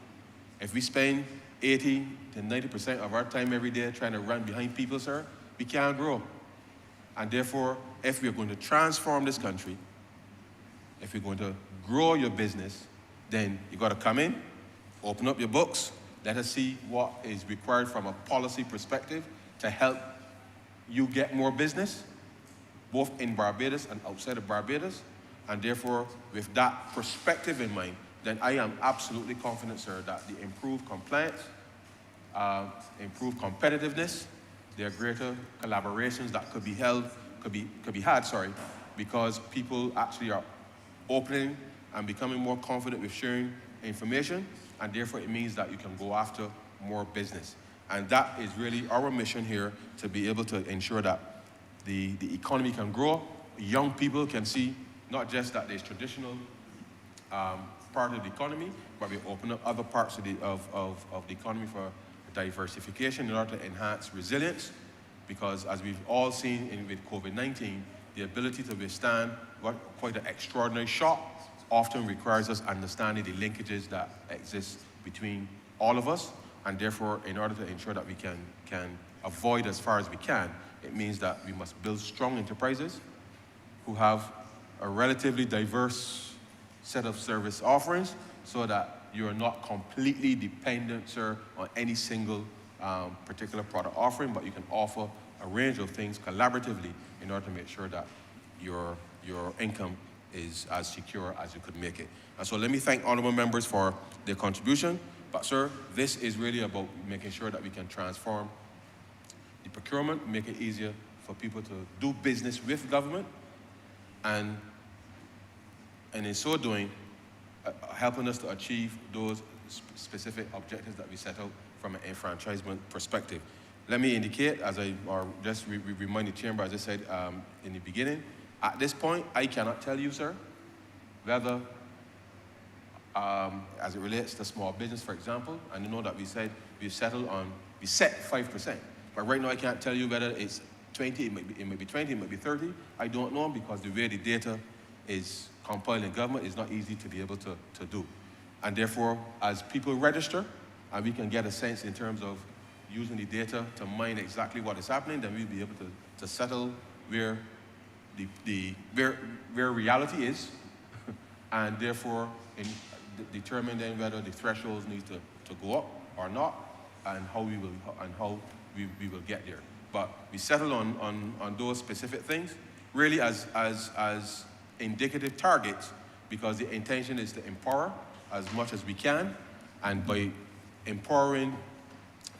[SPEAKER 5] If we spend 80 to 90% of our time every day trying to run behind people, sir, we can't grow. And therefore, if we're going to transform this country, if you're going to grow your business, then you got to come in, open up your books, let us see what is required from a policy perspective to help you get more business, both in Barbados and outside of Barbados. And therefore, with that perspective in mind, then I am absolutely confident, sir, that the improved compliance, improved competitiveness, there are greater collaborations that could be had, because people actually are opening and becoming more confident with sharing information, and therefore it means that you can go after more business. And that is really our mission here, to be able to ensure that the economy can grow. Young people can see not just that there's traditional part of the economy, but we open up other parts of the economy for diversification in order to enhance resilience, because as we've all seen with COVID-19, the ability to withstand quite an extraordinary shock often requires us understanding the linkages that exist between all of us, and therefore, in order to ensure that we can avoid as far as we can, it means that we must build strong enterprises who have a relatively diverse set of service offerings, so that you are not completely dependent, sir, on any single particular product offering, but you can offer a range of things collaboratively in order to make sure that your income is as secure as you could make it. And so let me thank honorable members for their contribution. But sir, this is really about making sure that we can transform the procurement, make it easier for people to do business with government, and in so doing, helping us to achieve those specific objectives that we set out from an enfranchisement perspective. Let me indicate, just remind the chamber, as I said in the beginning, at this point, I cannot tell you, sir, whether, as it relates to small business, for example, and you know that we set 5%, but right now I can't tell you whether it's 20, it may be 20, it may be 30. I don't know, because the way the data is compiled in government is not easy to be able to do. And therefore, as people register, and we can get a sense in terms of using the data to mine exactly what is happening, then we'll be able to settle where where reality is, and therefore determine then whether the thresholds need to go up or not, and how we will get there. But we settle on those specific things, really as indicative targets, because the intention is to empower as much as we can, and by empowering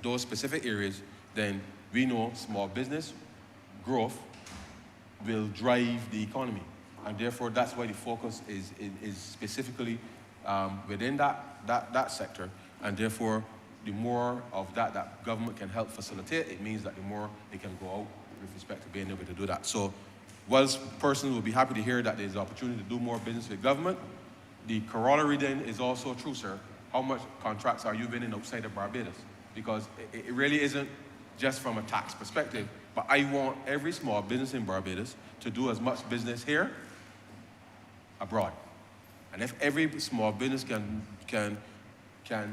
[SPEAKER 5] those specific areas, then we know small business growth will drive the economy. And therefore, that's why the focus is specifically within that sector. And therefore, the more of that government can help facilitate, it means that the more they can go out with respect to being able to do that. So, whilst persons will be happy to hear that there's an opportunity to do more business with government, the corollary then is also true, sir. How much contracts are you winning outside of Barbados? Because it really isn't just from a tax perspective, but I want every small business in Barbados to do as much business here, abroad. And if every small business can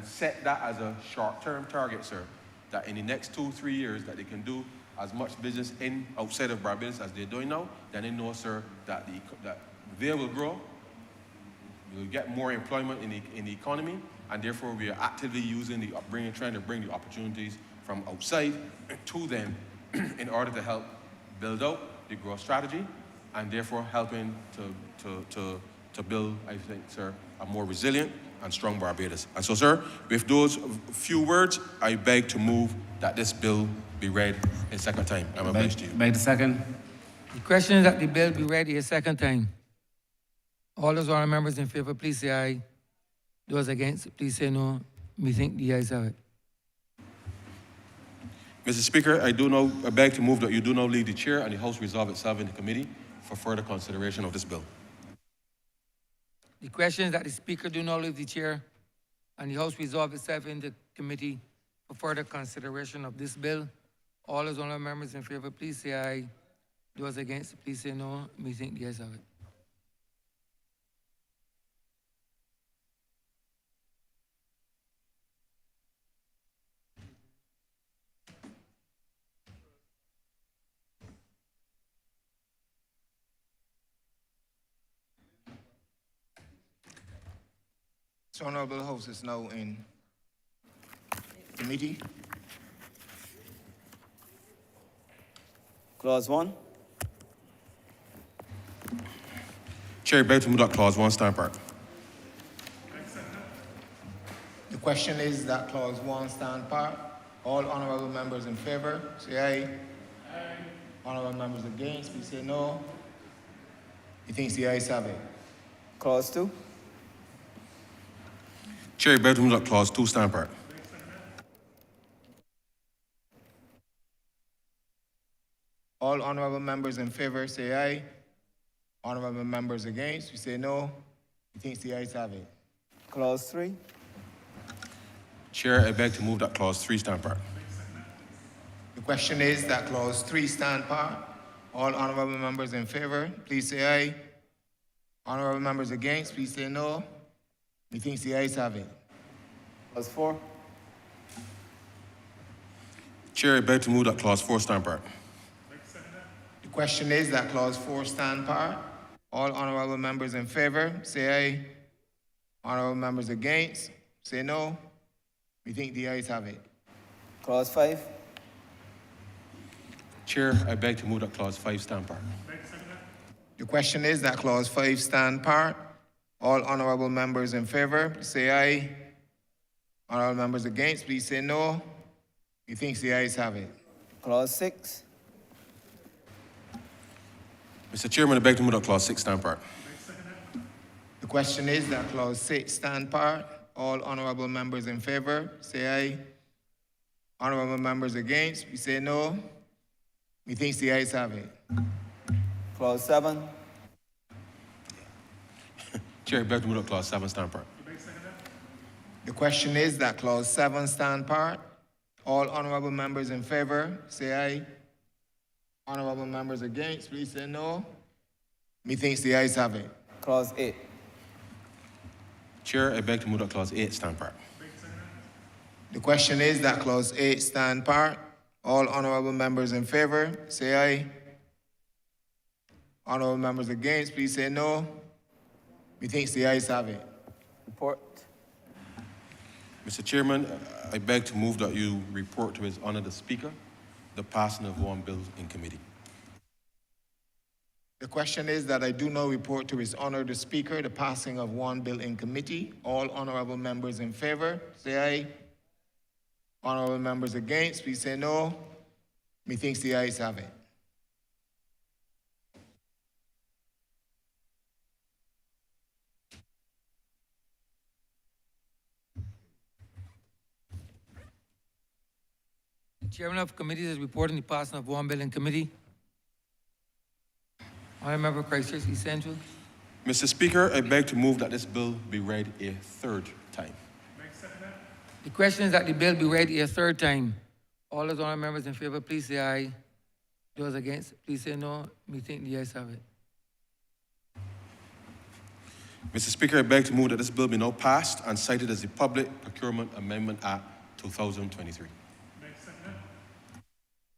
[SPEAKER 5] set that as a short-term target, sir, that in the next 2-3 years that they can do as much business outside of Barbados as they're doing now, then they know, sir, that they will grow. We'll get more employment in the economy, and therefore we are actively using trying to bring the opportunities from outside to them in order to help build out the growth strategy, and therefore helping to build, I think, sir, a more resilient and strong Barbados. And so, sir, with those few words, I beg to move that this bill be read a second time. I'm obliged to you.
[SPEAKER 8] Beg the second.
[SPEAKER 1] The question is that the bill be read a second time. All those honourable members in favour, please say aye. Those against, please say no. Me think the ayes have it.
[SPEAKER 5] Mr. Speaker, I beg to move that you do now leave the chair and the House resolve itself in the committee for further consideration of this bill.
[SPEAKER 1] The question is that the Speaker do not leave the chair and the House resolve itself in the committee for further consideration of this bill. All those honourable members in favour, please say aye. Those against, please say no. Me think the ayes have it.
[SPEAKER 4] This Honourable House is now in committee.
[SPEAKER 2] Clause 1.
[SPEAKER 5] Chair, I beg to move that clause 1 stand part.
[SPEAKER 4] The question is that clause 1 stand part. All honourable members in favour, say aye. Aye. Honourable members against, please say no. Methinks the ayes have it.
[SPEAKER 2] Clause 2.
[SPEAKER 5] Chair, I beg to move that clause 2 stand part.
[SPEAKER 4] All honourable members in favour, say aye. Honourable members against, we say no. Methinks the ayes have it.
[SPEAKER 2] Clause 3.
[SPEAKER 5] Chair, I beg to move that clause 3 stand part.
[SPEAKER 4] The question is that clause 3 stand part. All honourable members in favour, please say aye. Honourable members against, please say no. Methinks the ayes have it.
[SPEAKER 2] Clause 4.
[SPEAKER 5] Chair, I beg to move that clause 4 stand part.
[SPEAKER 4] The question is that clause 4 stand part. All honourable members in favour, say aye. Honourable members against, say no. We think the ayes have it.
[SPEAKER 2] Clause 5.
[SPEAKER 5] Chair, I beg to move that clause 5 stand part.
[SPEAKER 4] The question is that clause 5 stand part. All honourable members in favour, say aye. Honourable members against, please say no. We think the ayes have it.
[SPEAKER 2] Clause 6.
[SPEAKER 5] Mr. Chairman, I beg to move that clause 6 stand part.
[SPEAKER 4] The question is that clause 6 stand part. All honourable members in favour, say aye. Honourable members against, we say no. We think the ayes have it.
[SPEAKER 2] Clause 7.
[SPEAKER 5] Chair, I beg to move that clause 7 stand part.
[SPEAKER 4] The question is that clause 7 stand part. All honourable members in favour, say aye. Honourable members against, please say no. Methinks the ayes have it.
[SPEAKER 2] Clause 8.
[SPEAKER 5] Chair, I beg to move that clause 8 stand part.
[SPEAKER 4] The question is that clause 8 stand part. All honourable members in favour, say aye. Honourable members against, please say no. Methinks the ayes have it.
[SPEAKER 2] Report.
[SPEAKER 5] Mr. Chairman, I beg to move that you report to His Honour the Speaker the passing of one bill in committee.
[SPEAKER 4] The question is that I do now report to His Honour the Speaker the passing of one bill in committee. All honourable members in favour, say aye. Honourable members against, please say no. Methinks the ayes have it.
[SPEAKER 1] Chairman of committees is reporting the passing of one bill in committee. Honourable Member Christchurch East Central.
[SPEAKER 5] Mr. Speaker, I beg to move that this bill be read a third time.
[SPEAKER 1] The question is that the bill be read a third time. All those honourable members in favour, please say aye. Those against, please say no. Me think the ayes have it.
[SPEAKER 5] Mr. Speaker, I beg to move that this bill be now passed and cited as the Public Procurement Amendment Act 2023.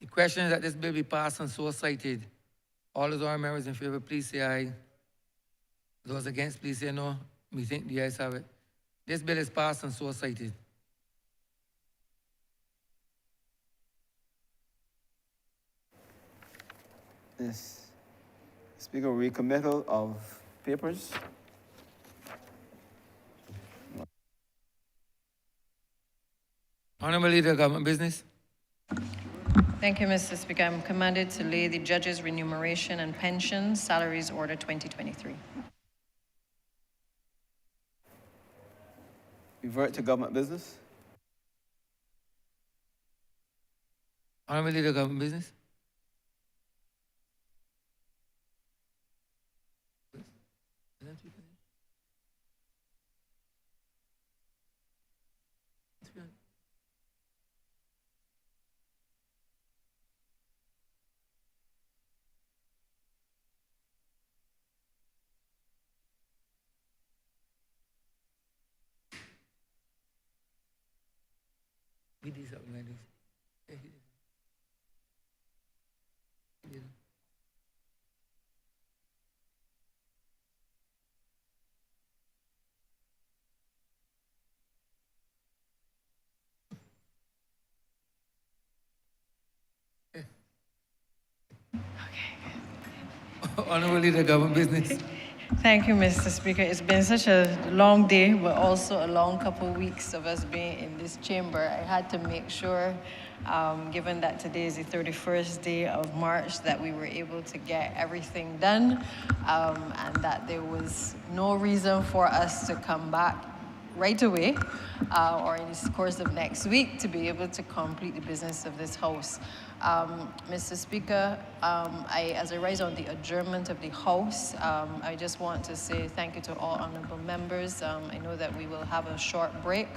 [SPEAKER 1] The question is that this bill be passed and so cited. All those honourable members in favor, please say aye. Those against, please say no. We think the ayes have it. This bill is passed and so cited.
[SPEAKER 2] Yes. Speaker, recommittal of papers.
[SPEAKER 1] Honourable Leader of Government Business.
[SPEAKER 8] Thank you, Mr. Speaker. I'm commanded to lay the judges' remuneration and pensions salaries order 2023.
[SPEAKER 2] Revert to government business.
[SPEAKER 1] Honourable Leader of Government Business. We did something like this. Honourable Leader of Government Business.
[SPEAKER 8] Thank you, Mr. Speaker. It's been such a long day, but also a long couple of weeks of us being in this chamber. I had to make sure, given that today is the 31st day of March, that we were able to get everything done, and that there was no reason for us to come back right away or in the course of next week to be able to complete the business of this House. Mr. Speaker, as I rise on the adjournment of the House, I just want to say thank you to all honourable members. I know that we will have a short break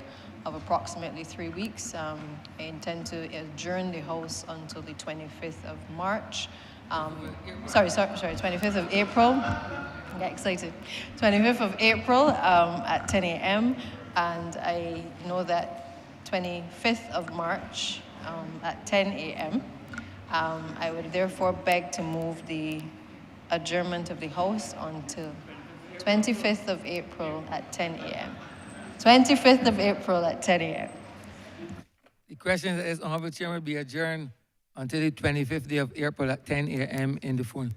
[SPEAKER 8] of approximately 3 weeks. I intend to adjourn the House until the 25th of March. 25th of April. I get excited. 25th of April at 10 a.m. And I know that 25th of March at 10 a.m. I would therefore beg to move the adjournment of the House until 25th of April at 10 a.m. 25th of April at 10 a.m.
[SPEAKER 1] The question is, Honourable Chairman, be adjourned until the 25th day of April at 10 a.m. in the phone.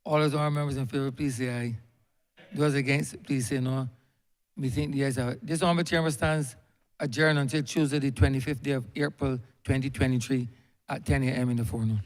[SPEAKER 1] All those honourable members in favor, please say aye. Those against, please say no. We think the ayes have it. This honourable chamber stands adjourned until Tuesday, the 25th day of April, 2023 at 10 a.m. in the forenoon.